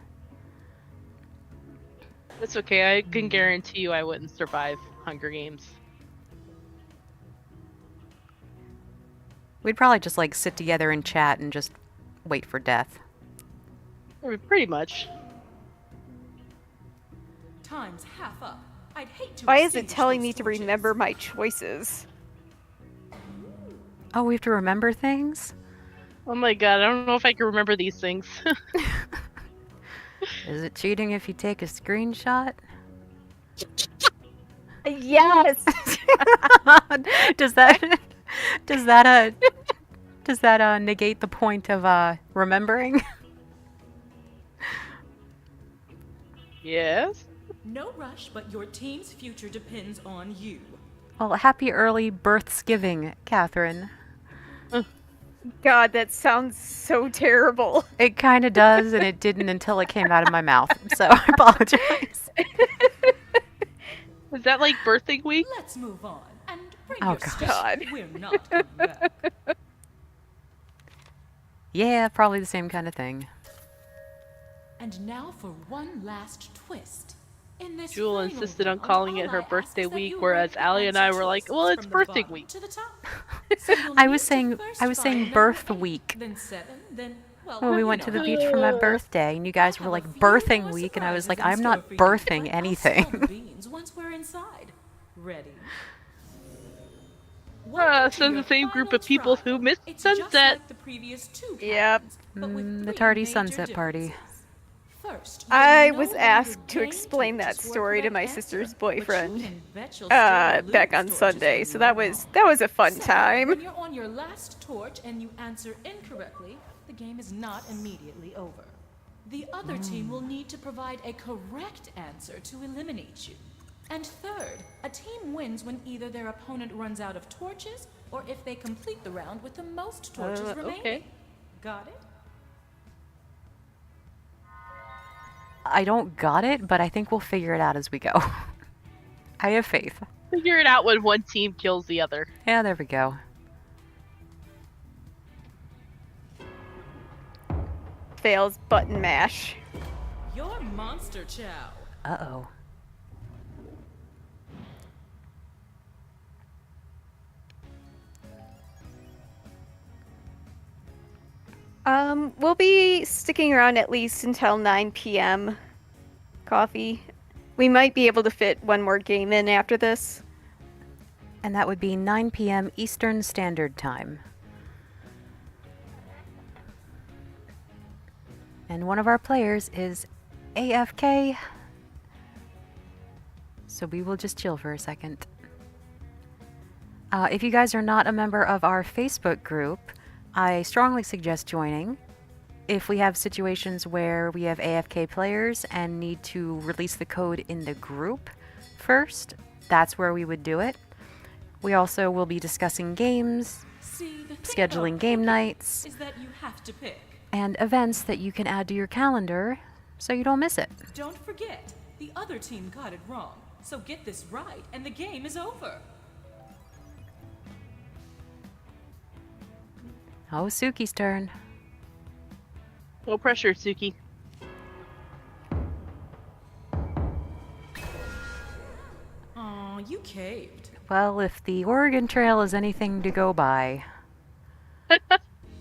It's okay. I can guarantee you I wouldn't survive Hunger Games. We'd probably just like sit together and chat and just wait for death. I mean, pretty much. Time's half up. I'd hate to Why is it extinguish telling those me to torches. remember my choices? Oh, we have to remember things? Oh my god, I don't know if I can remember these things. Is it cheating if you take a screenshot? Yes. does that negate the point of remembering? Yes? No rush, but your team's future depends on you. Well, happy early birthsgiving, Catherine. God, that sounds so terrible. It kind of does, and it didn't until it came out of my mouth. So I apologize. Is that like birthday week? Let's move on and bring Oh, your gosh. stuff. God. We're not coming back. Yeah, probably the same kind of thing. And now for one last twist. In this Jewel final insisted on round, calling all it her I ask birthday is that week, you whereas rank the Allie and I answer were like, choices well, it's from the birthday bottom week. to the top. So you'll I need was to saying first I was saying find birth number week. 8, then 7, then well, When we you went to know. the beach for my birthday, and you guys were have a like few birthing more week, and I was like, surprises in I'm store not for you, birthing but I'll anything. spill the beans once we're inside. Ready? Says the same group of people who missed It's sunset. Just like the previous 2 Yep. caverns, but with The 3 tardy major sunset party. differences. First, you'll I no was longer asked to gain explain that torches for a story to correct my answer, sister's but you boyfriend, can bet you'll still back lose on torches Sunday, when so you that are was wrong. that was a fun So, time. when you're on your last torch and you answer incorrectly, the game is not immediately over. The other team will need to provide a correct answer to eliminate you. And third, a team wins when either their opponent runs out of torches or if they complete the round with the most torches remaining. okay. Got it? I don't got it, but I think we'll figure it out as we go. I have faith. Figure it out when one team kills the other. Yeah, there we go. Fails button mash. Your monster chow. Uh-oh. We'll be sticking around at least until 9 p.m. Coffee. We might be able to fit one more game in after this. And that would be 9 p.m. Eastern Standard Time. And one of our players is AFK. So we will just chill for a second. If you guys are not a member of our Facebook group, I strongly suggest joining. If we have situations where we have AFK players and need to release the code in the group first, that's where we would do it. We also will be discussing games, See, the thing scheduling about game picking nights, is that you have to pick. and events that you can add to your calendar so you don't miss it. Don't forget, the other team got it wrong. So get this right, and the game is over. Oh, Suki's turn. No pressure, Suki. Aw, you caved. Well, if the Oregon Trail is anything to go by,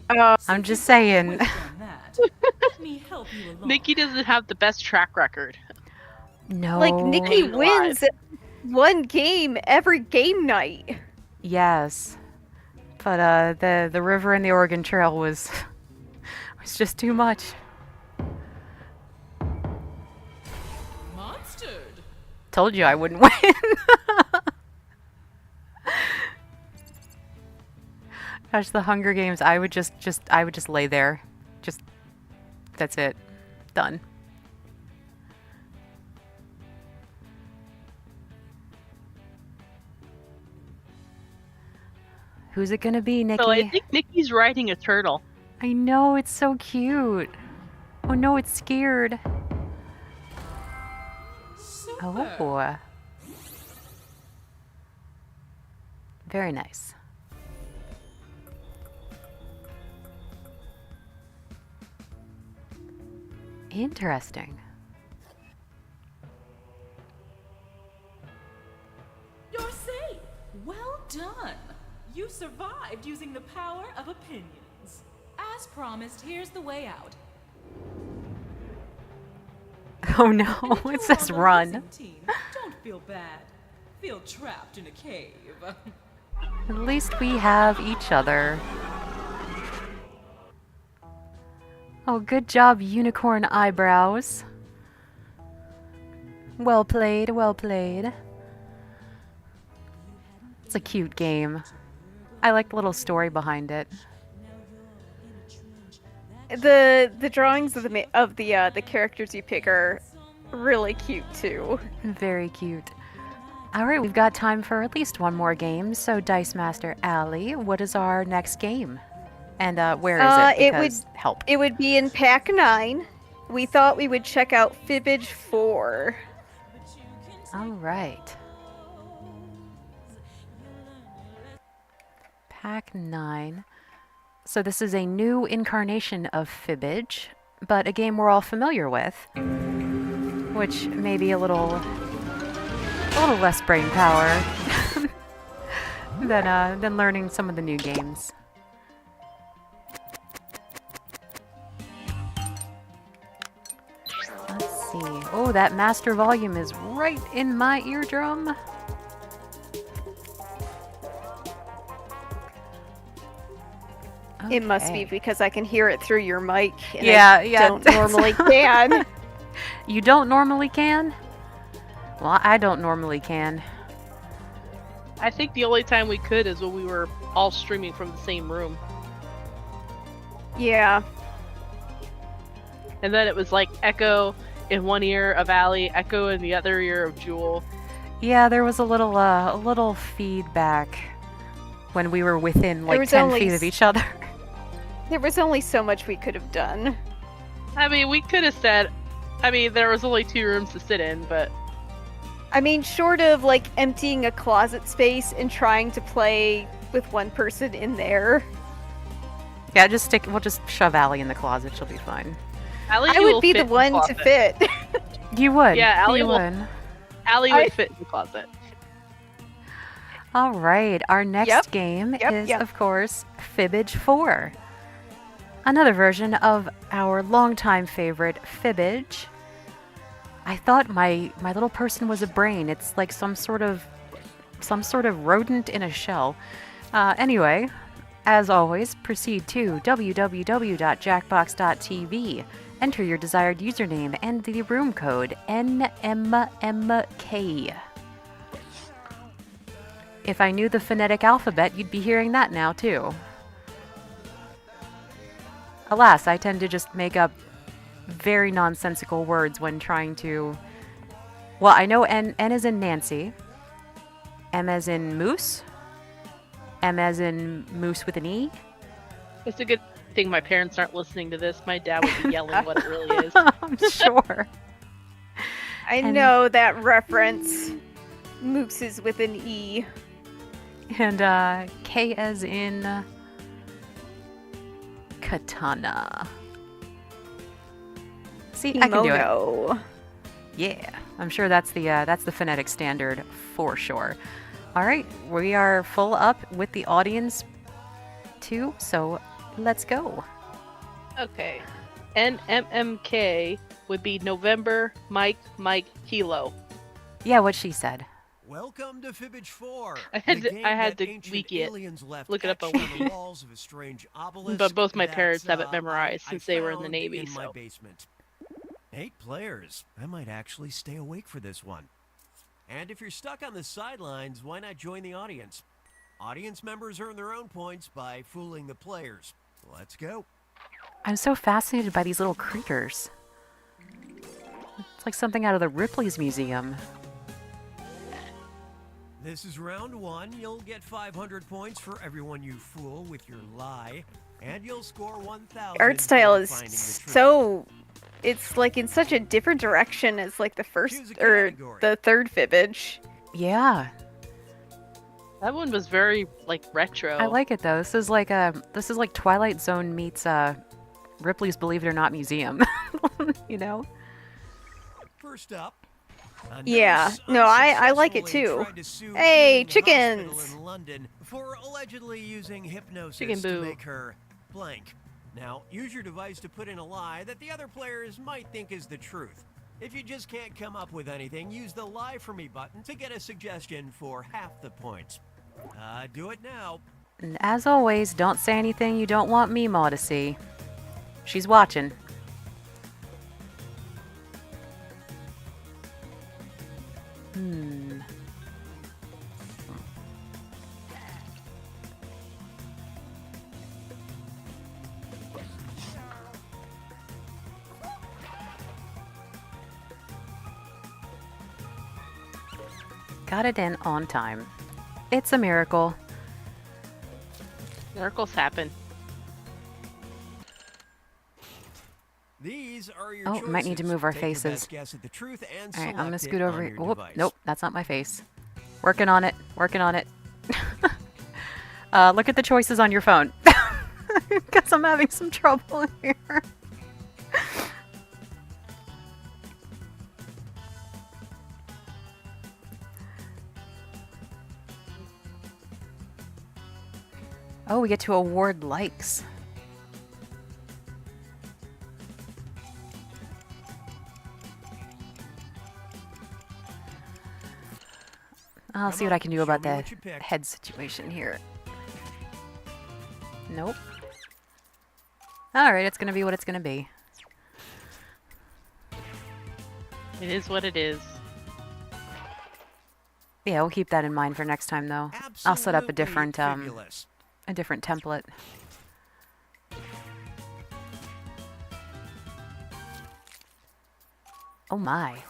I'm just saying. Quick on that. Let me help you along. Nikki doesn't have the best track record. No. Like Nikki Live. wins one game every game night. Yes. But the river and the Oregon Trail was just too much. Monstered. Told you I wouldn't win. Gosh, the Hunger Games, I would just lay there. Just that's it. Done. Who's it gonna be, Nikki? So I think Nikki's riding a turtle. I know, it's so cute. Oh no, it's scared. Super. Oh. Very nice. Interesting. You're safe. Well done. You survived using the power of opinions. As promised, here's the way out. Oh no, And if it you're says on the run. losing Team, don't feel bad. Feel trapped in a cave. At least we have each other. Oh, good job, unicorn eyebrows. Well played, well played. It's a cute game. I like the little story behind it. The drawings of the characters you pick are really cute too. Very cute. Alright, we've got time for at least one more game. So, Dice Master Allie, what is our next game? And where is it? It Because help. It would be in Pack 9. We thought we would check out Fibbage 4. Alright. Pack 9. So this is a new incarnation of Fibbage, but a game we're all familiar with, which may be a little less brain power than learning some of the new games. Let's see. Oh, that master volume is right in my eardrum. It must be Okay. because I can hear it through your mic. And Yeah, I yeah, don't that's- normally can. You don't normally can? Well, I don't normally can. I think the only time we could is when we were all streaming from the same room. Yeah. And then it was like echo in one ear of Allie, echo in the other ear of Jewel. Yeah, there was a little feedback when we were within like was 10 only feet of each other. There was only so much we could have done. I mean, we could have said, I mean, there was only 2 rooms to sit in, but I mean, short of like emptying a closet space and trying to play with one person in there. Yeah, we'll just shove Allie in the closet, she'll be fine. Allie I will would be fit the in one to closet. fit. You would. Yeah, Allie you will- would. Allie would fit in the closet. All right, our next Yep, game yep, is, yep. of course, Fibbage 4. Another version of our longtime favorite, Fibbage. I thought my little person was a brain. It's like some sort of rodent in a shell. Anyway, as always, proceed to www.jackbox.tv. Enter your desired username and the room code NMMK. If I knew the phonetic alphabet, you'd be hearing that now, too. Alas, I tend to just make up very nonsensical words when trying to... Well, I know N as in Nancy, M as in moose, M as in moose with an E. It's a good thing my parents aren't listening to this. My dad would be yelling what it really is. I'm sure. I And- know that reference. Mooses with an E. And K as in katana. See, I can do it. Kimono. Yeah, I'm sure that's the phonetic standard for sure. All right, we are full up with the audience too, so let's go. Okay. NMMK would be November Mike Kilo. Yeah, what she said. Welcome to Fibbage 4. I had the to- game I had that to ancient wiki it. aliens left Look it up on etched on the Wiki. walls of a strange obelisk But both my that, parents have it memorized I since they were in the found Navy, in my so. basement. 8 players. I might actually stay awake for this one. And if you're stuck on the sidelines, why not join the audience? Audience members earn their own points by fooling the players. Let's go. I'm so fascinated by these little critters. It's like something out of the Ripley's Museum. This is round 1. You'll get 500 points for everyone you fool with your lie, and you'll score 1,000. Art style for is finding the truth. so... It's like in such a different direction as like the first Choose a or category. the third Fibbage. Yeah, That one was very like retro. I like it though. This is like Twilight Zone meets Ripley's Believe It or Not Museum. You know? First up. a Yeah, nurse no, I like it unsuccessfully too. tried to sue Hey, Ealing Hospital chickens! in London for allegedly using hypnosis Chicken to boo. make her blank. Now, use your device to put in a lie that the other players might think is the truth. If you just can't come up with anything, use the Lie For Me button to get a suggestion for half the points. Do it now. And as always, don't say anything you don't want Meemaw to see. She's watching. Got it in on time. It's a miracle. Miracles happen. These are your Oh, might need to choices. move our Take your faces. best guess at the truth and All right, I'm gonna select it scoot over on here. your Whoop, device. nope, that's not my face. Working on it. Working on it. Look at the choices on your phone. Because I'm having some trouble here. Oh, we get to award likes. I'll see Come what I on, can do show about me the what you picked. head situation here. Nope. Alright, it's gonna be what it's gonna be. It is what it is. Yeah, we'll keep that in mind for next time though. I'll set up a Absolutely different fabulous. template. Oh my.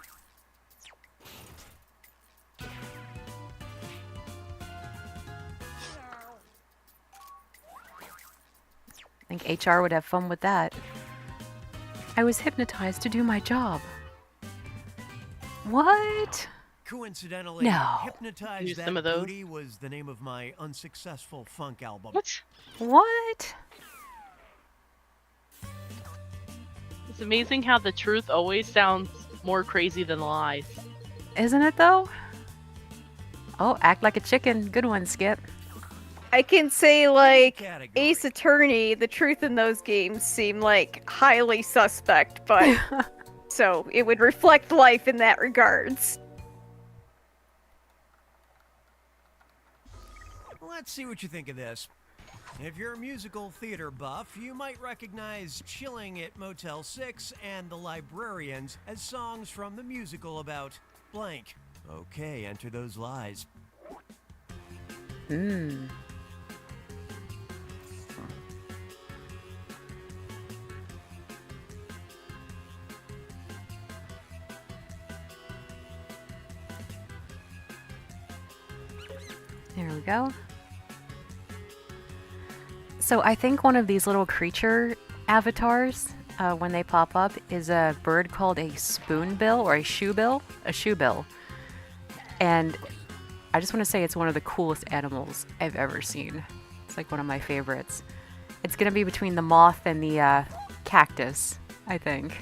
I think HR would have fun with that. I was hypnotized to do my job. What? Coincidentally, No. Hypnotize Use That some of those. Booty was the name of my unsuccessful funk album. What? What? It's amazing how the truth always sounds more crazy than lies. Isn't it though? Oh, act like a chicken. Good one, Skip. I can say like Category. Ace Attorney, the truth in those games seem like highly suspect, but so it would reflect life in that regards. Let's see what you think of this. If you're a musical theater buff, you might recognize Chilling at Motel 6 and The Librarians as songs from the musical about blank. Okay, enter those lies. Hmm. There we go. So I think one of these little creature avatars, when they pop up, is a bird called a spoonbill or a shoebill. A shoebill. And I just want to say it's one of the coolest animals I've ever seen. It's like one of my favorites. It's going to be between the moth and the cactus, I think.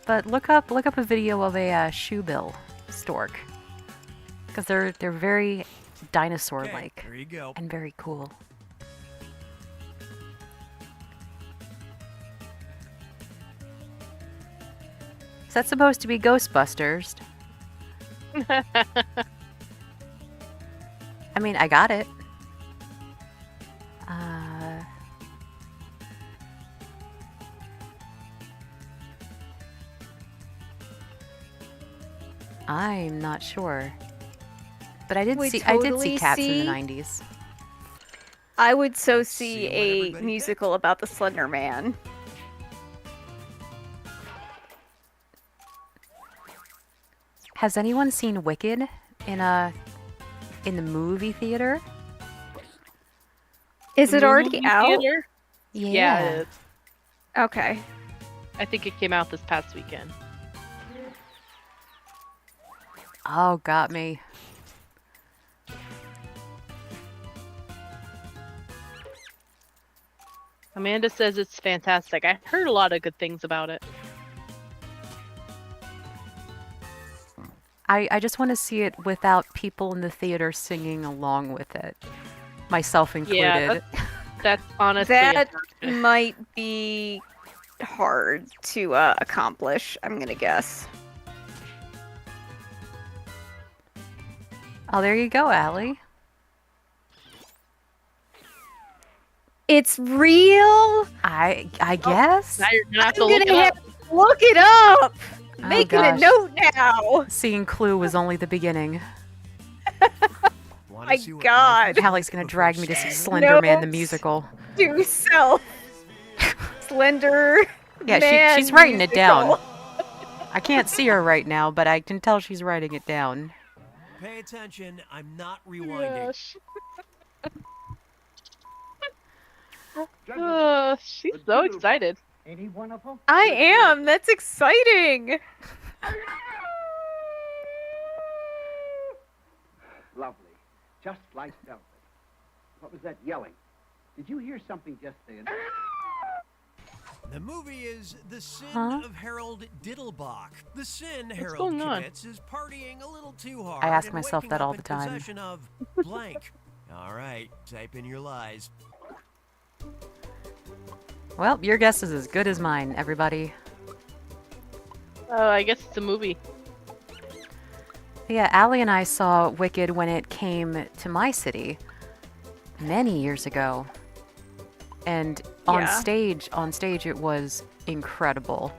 But look up a video of a shoebill stork. Because they're very dinosaur-like there you go. and very cool. Is that supposed to be Ghostbusters? I mean, I got it. I'm not sure. But I did We see totally cats in see- the 90s. I would so See see what a everybody musical about the Slender Man. Has anyone seen Wicked in the movie theater? Is The it already movie out? theater? Yeah, it is. Okay. I think it came out this past weekend. Oh, got me. Amanda says it's fantastic. I heard a lot of good things about it. I just want to see it without people in the theater singing along with it. Myself included. Yeah, That's honestly That a- might be hard to accomplish, I'm gonna guess. Oh, there you go, Allie. It's real? I guess. Now you're gonna have to I'm look it gonna up. have to look it up! Oh, Making a gosh. note now! Seeing Clue was only the beginning. Wanna My see what God. life is Allie's gonna before drag me to see standing? Slender Man the Notes. musical. Do self. Slender. Yeah, Man she's writing it down. musical. I can't see her right now, but I can tell she's writing it down. Pay attention, I'm not rewinding. Gosh. She's so excited. I am. That's exciting. Lovely. Just like velvet. What was that yelling? Did you hear something just then? The movie is The Sin Huh? of Harold Diddlebach. The sin Harold going on? commits is partying a little too hard. I ask and myself waking that up all in the time. Possession of blank. All right, type in your lies. Well, your guess is as good as mine, everybody. Oh, I guess it's a movie. Yeah, Allie and I saw Wicked when it came to my city many years ago. And on Yeah. stage it was incredible.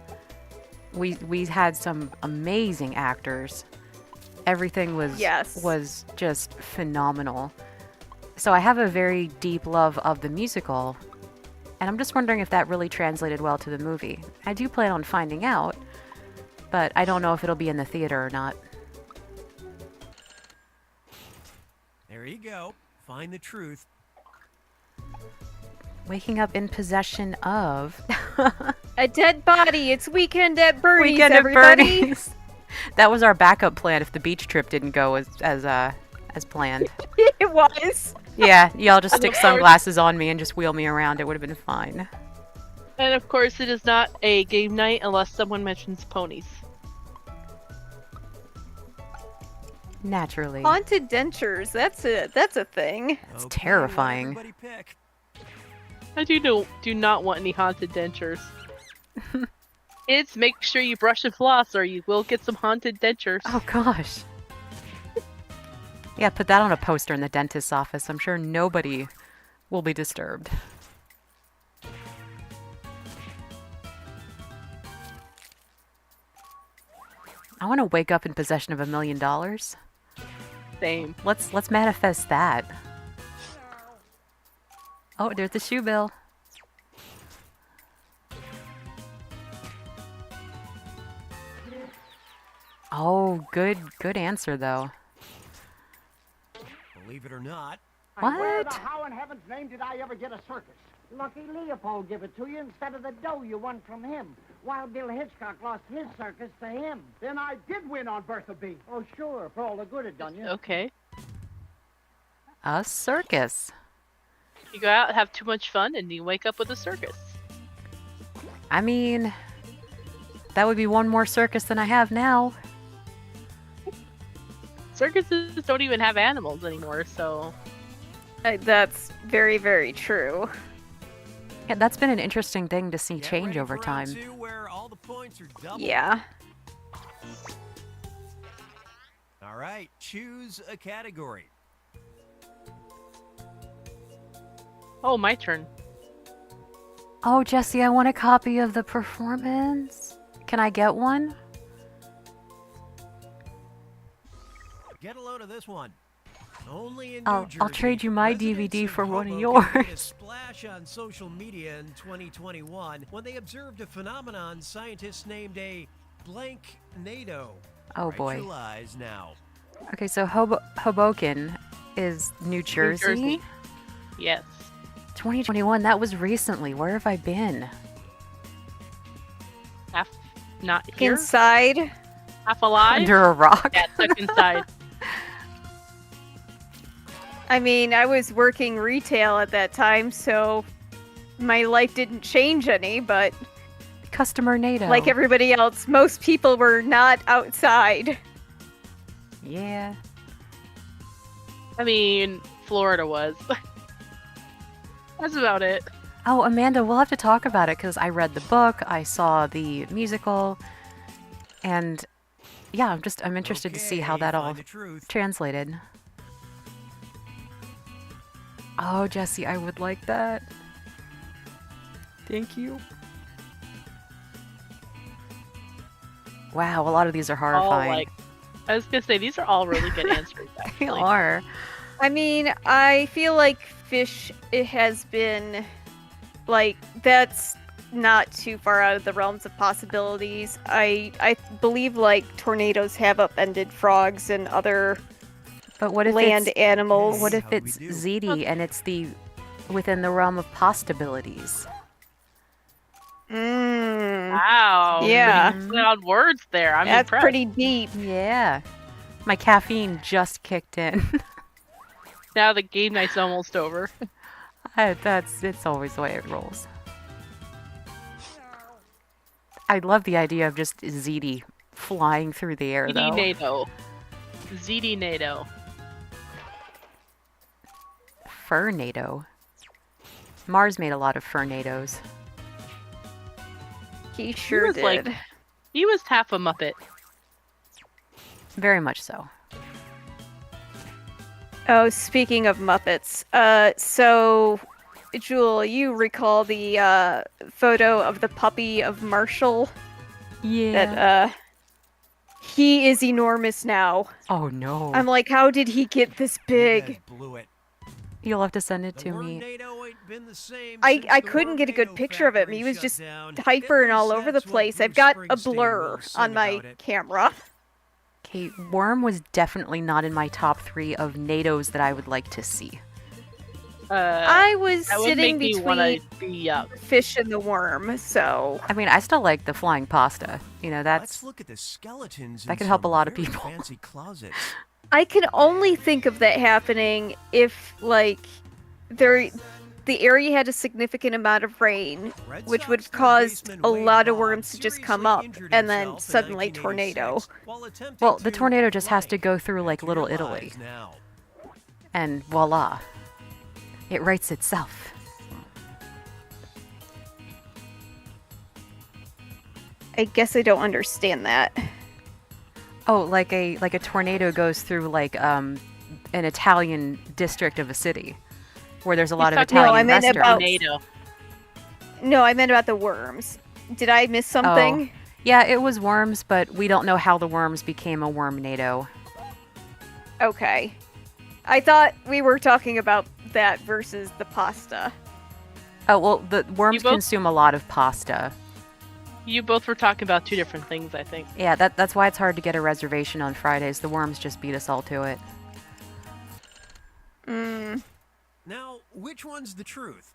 We had some amazing actors. Everything was Yes. was just phenomenal. So I have a very deep love of the musical, and I'm just wondering if that really translated well to the movie. I do plan on finding out, but I don't know if it'll be in the theater or not. There you go. Find the truth. Waking up in possession of A dead body. It's Weekend at Bernie's, Weekend at everybody. Bernie's. That was our backup plan if the beach trip didn't go as planned. It was. Yeah, y'all just And stick of course- sunglasses on me and just wheel me around. It would have been fine. And of course, it is not a game night unless someone mentions ponies. Naturally. Haunted dentures. That's a thing. It's Okay, terrifying. let everybody pick. I do not want any haunted dentures. Kids, make sure you brush and floss, or you will get some haunted dentures. Oh gosh. Yeah, put that on a poster in the dentist's office. I'm sure nobody will be disturbed. I want to wake up in possession of $1 million. Same. Let's manifest that. Oh, there's the shoe bill. Oh, good answer though. Believe it or not, Where What? the how in heaven's name did I ever get a circus? Lucky Leopold give it to you instead of the dough you won from him. While Bill Hitchcock lost his circus to him. Then I did win on Bertha B. Oh, sure, for all the good it done you. Okay. A circus. You go out, have too much fun, and you wake up with a circus. I mean, that would be one more circus than I have now. Circuses don't even have animals anymore, so That's very, very true. Yeah, that's been an interesting thing to see get change ready over for round time. 2 where all the points are double. Yeah. All right, choose a category. oh, my turn. Oh, Jesse, I want a copy of the performance. Can I get one? Get a load of this one. Only in I'll New trade Jersey, you my residents DVD of for one of Hoboken made a yours. splash on social media in 2021 when they observed a phenomenon scientists named a blank NATO. Oh Bright boy. your eyes now. Okay, so Hoboken is New Jersey. Jersey? Yes. 2021, that was recently. Where have I been? Half not here. Inside. Half alive. Under a rock? Yeah, stuck inside. I mean, I was working retail at that time, so my life didn't change any, but Customer NATO. like everybody else, most people were not outside. Yeah. I mean, Florida was. That's about it. Oh, Amanda, we'll have to talk about it because I read the book, I saw the musical, and yeah, I'm interested to see how Okay, that all find the truth. translated. Oh, Jesse, I would like that. Thank you. Wow, a lot of these are All horrifying. like, I was gonna say these are all really good answers. They Actually. are. I mean, I feel like fish, it has been, like, that's not too far out of the realms of possibilities. I believe, like, tornadoes have upended frogs and other But what if land it's animals. what if How do it's we do? ZD and it's the within the realm of possibilities? Mm, Wow. Yeah. Pretty play on words there. I'm that's impressed. pretty deep. Yeah. My caffeine just kicked in. Now the game night's almost over. It's always the way it rolls. I love the idea of just ZD flying through the air, ZD though. NATO. ZD NATO. Fur NATO. Mars made a lot of fur NATOs. He sure was, did. like- He was half a Muppet. Very much so. Oh, speaking of Muppets, so, Jewel, you recall the photo of the puppy of Marshall? Yeah. That he is enormous now. Oh no. I'm like, how did he get this You big? guys blew it. You'll have to send it The to word me. NATO ain't been the same I since the couldn't get a good Worm picture of him. factory He was shut just down. hyper and At all least over the that's what place. I've Bruce got a Springsteen blur will sing on my about it. camera. Okay, Worm was definitely not in my top 3 of NATOs that I would like to see. I was That would sitting make me want to between be up. fish and the worm, so I mean, I still like the flying pasta. You know, Let's that's look at the skeletons. that in could help a some lot of very people. Fancy closets. I can only think of that happening if, like, the area had a significant amount of rain, Red which would Sox cause third a baseman lot of Wade worms Boggs to just come seriously up, injured and then himself in suddenly 1986 tornado. while attempting well, the to tornado just has to blank. go through like Back to Little your Italy, lives now. and voila, it writes itself. I guess I don't understand that. Oh, like a tornado goes through like an Italian district of a city, where there's a lot of talking- No, Italian I meant about- restaurants. NATO. No, I meant about the worms. Did I miss something? Yeah, it was worms, but we don't know how the worms became a worm NATO. Okay. I thought we were talking about that versus the pasta. Oh, well, the worms both- consume a lot of pasta. You both were talking about two different things, I think. Yeah, that's why it's hard to get a reservation on Fridays. The worms just beat us all to it. Now, which one's the truth?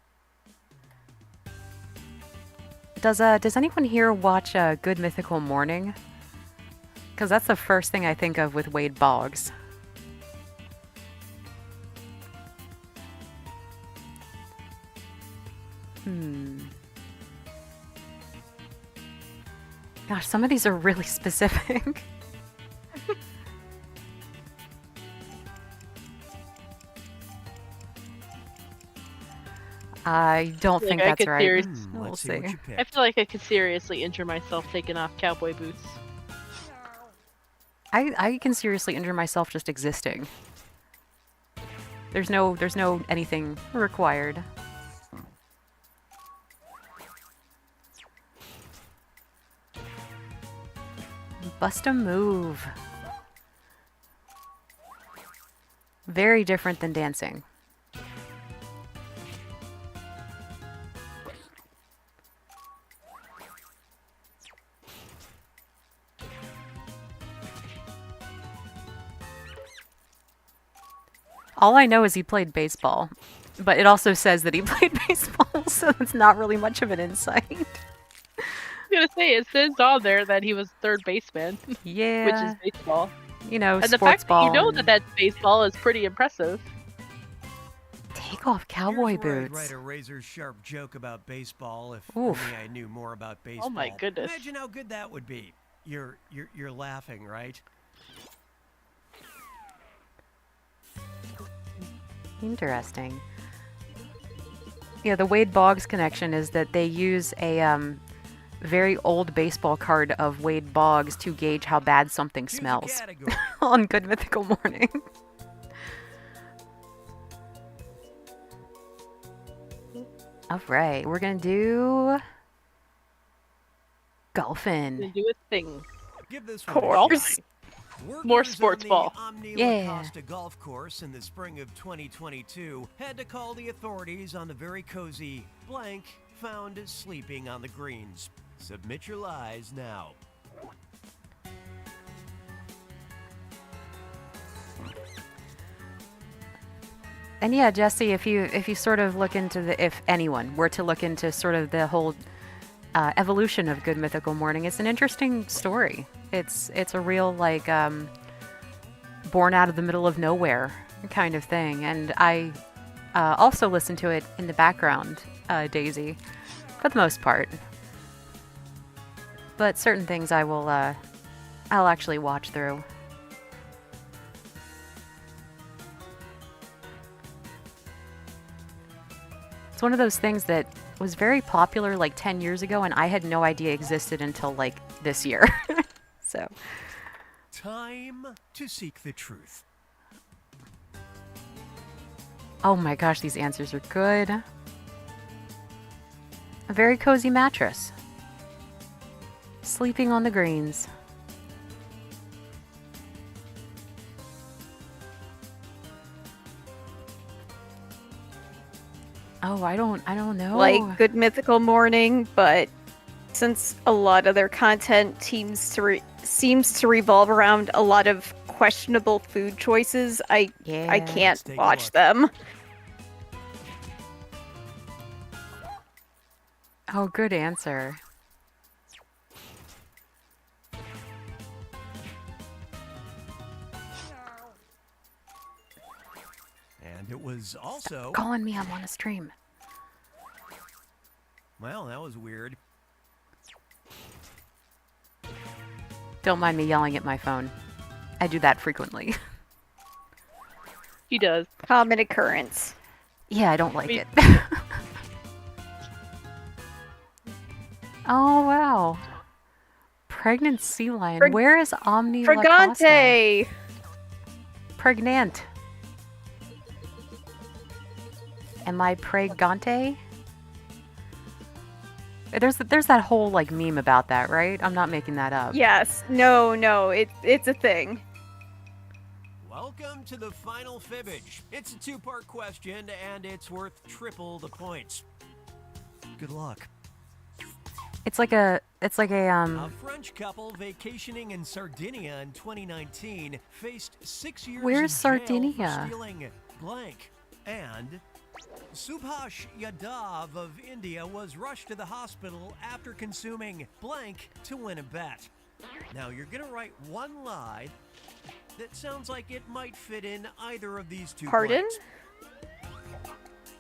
Does anyone here watch Good Mythical Morning? Because that's the first thing I think of with Wade Boggs. Gosh, some of these are really specific. I don't think I that's could right. serious- We'll Let's see what see. you I picked. feel like I could seriously injure myself taking off cowboy boots. I can seriously injure myself just existing. There's no anything required. Bust a move. Very different than dancing. All I know is he played baseball, but it also says that he played baseball, so it's not really much of an insight. I was gonna say, it says on there that he was third baseman, Yeah, which is baseball. you know, And the sports fact ball. that you know and that that's baseball is pretty impressive. take off cowboy Here's where I'd boots. write a razor-sharp joke about baseball if Oof. only I knew more about baseball. Oh my goodness. Imagine how good that would be. You're laughing, right? Interesting. Yeah, the Wade Boggs connection is that they use a very old baseball card of Wade Boggs to gauge how bad something Choose a smells category. on Good Mythical Morning. All right, we're gonna do golfing. They do a thing. Give this Course. one a shot. More Workers sports on the ball. Omni Yeah. La Costa Golf Course in the spring of 2022 had to call the authorities on the very cozy blank found sleeping on the greens. Submit your lies now. And yeah, Jesse, if you sort of look into if anyone were to look into sort of the whole evolution of Good Mythical Morning, it's an interesting story. It's a real like born out of the middle of nowhere kind of thing. And I also listen to it in the background, Daisy, for the most part. But certain things I'll actually watch through. It's one of those things that was very popular like 10 years ago, and I had no idea existed until like this year. So, Time to seek the truth. oh my gosh, these answers are good. A very cozy mattress. Sleeping on the greens. Oh, I don't know. Like Good Mythical Morning, but since a lot of their content seems to revolve around a lot of questionable food choices, I Yeah. can't Let's take a watch look. them. Oh, good answer. And it was also... Calling me, I'm on a stream. Well, that was weird. Don't mind me yelling at my phone. I do that frequently. He does. Common occurrence. Yeah, I don't like Me- it. Oh, wow. Pregnant sea lion. Frag- Where is Omni La Costa? Fragante! Pregnant. Am I pregante? There's that whole like meme about that, right? I'm not making that up. Yes. No, it's a thing. Well Welcome to the final fibbage. It's a two-part question, and it's worth triple the points. Good luck. It's like a A French couple vacationing in Sardinia in 2019 faced 6 years Where's in jail Sardinia? for stealing blank. And Subhash Yadav of India was rushed to the hospital after consuming blank to win a bet. Now you're gonna write one lie that sounds like it might fit in either of these two Pardon? blanks.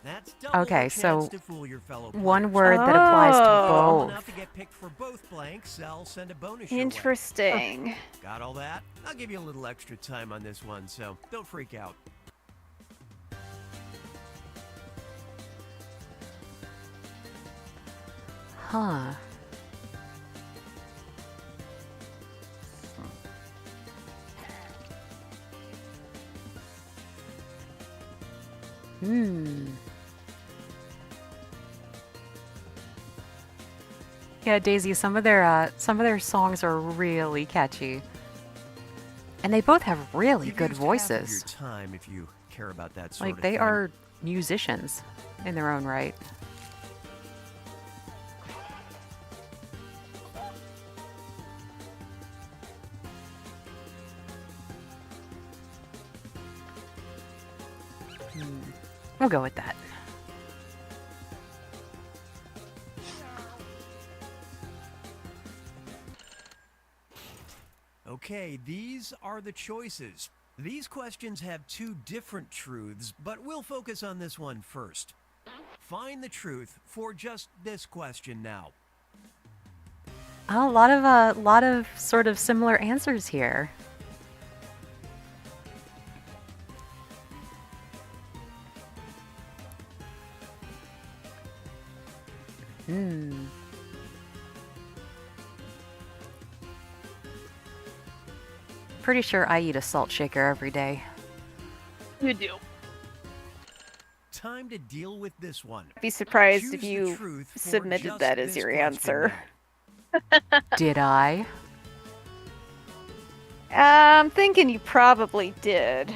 That's double Okay, the chance so to fool your fellow one players. word that applies to Oh. both. Enough to get picked for both blanks, I'll send a bonus your way. Interesting. Got all that? I'll give you a little extra time on this one, so don't freak out. Huh. Yeah, Daisy, some of their songs are really catchy. And they both have really You've good used half of your voices. time if you care about that sort Like of they thing. are musicians in their own right. We'll go with that. Okay, these are the choices. These questions have two different truths, but we'll focus on this one first. Find the truth for just this question now. Oh, a lot of sort of similar answers here. Pretty sure I eat a salt shaker every day. You do. Time to deal with this one. I'd be surprised Choose if the you truth for submitted just that as this your question answer. now. Did I? I'm thinking you probably did.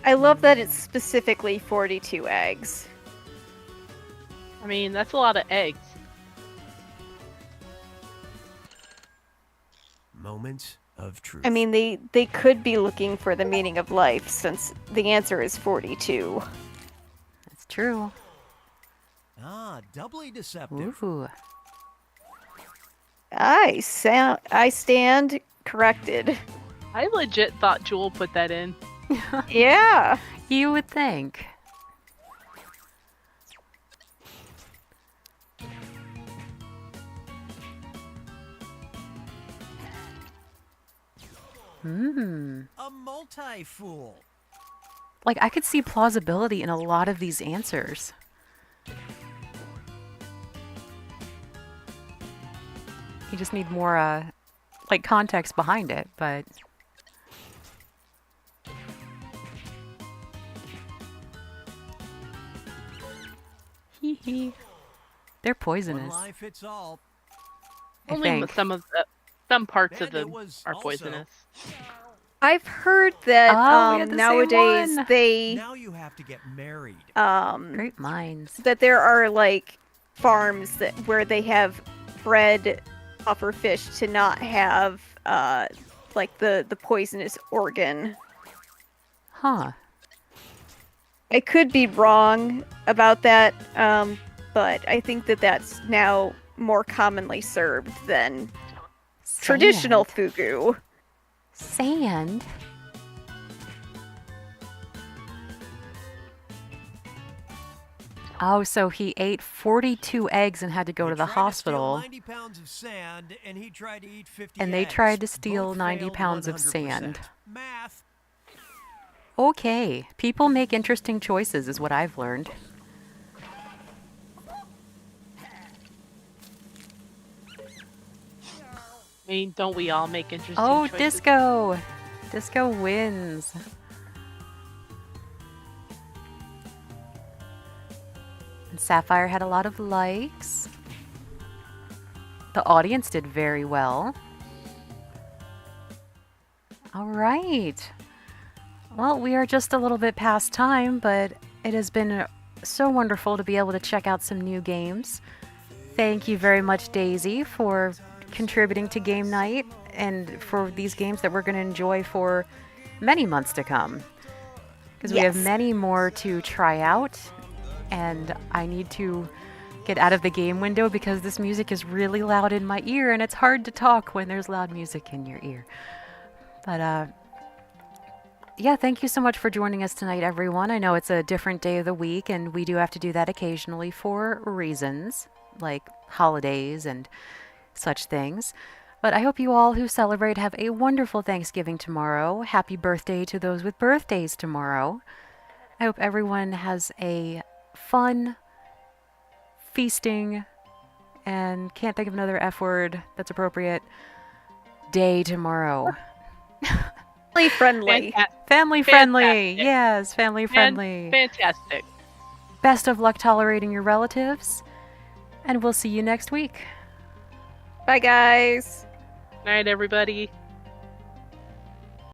I love that it's specifically 42 eggs. I mean, that's a lot of eggs. Moment of truth. I mean, they could be looking for the meaning of life since the answer is 42. That's true. Ah, doubly deceptive. Ooh. I stand corrected. I legit thought Jewel put that in. Yeah. You would think. A multi-fool. Like, I could see plausibility in a lot of these answers. You just need more, like, context behind it, but... Hee hee. They're One poisonous, lie fits all. I Only think. some parts of And it them was are also- poisonous. I've heard that Oh, we had the same nowadays one. they Now you have to get married. Great minds. that there are like farms that where they have bred puffer fish to not have like the poisonous organ. Huh. I could be wrong about that, but I think that that's now more commonly served than traditional fugu. Sand? Oh, so he ate 42 eggs and had to go You to the tried steal hospital. 90 pounds of sand, and he tried to eat 50 And they eggs. tried to steal Both 90 failed pounds of 100%. sand. Math. Okay, people make interesting choices, is what I've learned. I mean, don't we all make interesting Oh, choices? Disco! Disco wins. And Sapphire had a lot of likes. The audience did very well. All right. Well, we are just a little bit past time, but it has been so wonderful to be able to check out some new games. Thank you very much, Daisy, for contributing to game night and for these games that we're going to enjoy for many months to come. Because we have Yes. many more to try out, and I need to get out of the game window because this music is really loud in my ear, and it's hard to talk when there's loud music in your ear. But, yeah, thank you so much for joining us tonight, everyone. I know it's a different day of the week, and we do have to do that occasionally for reasons, like holidays and such things. But I hope you all who celebrate have a wonderful Thanksgiving tomorrow. Happy birthday to those with birthdays tomorrow. I hope everyone has a fun, feasting, and can't think of another F word that's appropriate, day tomorrow. Family friendly. Family friendly. Fantastic. Yes, family friendly. Fantastic. Best of luck tolerating your relatives, and we'll see you next week. Bye, guys. Night, everybody.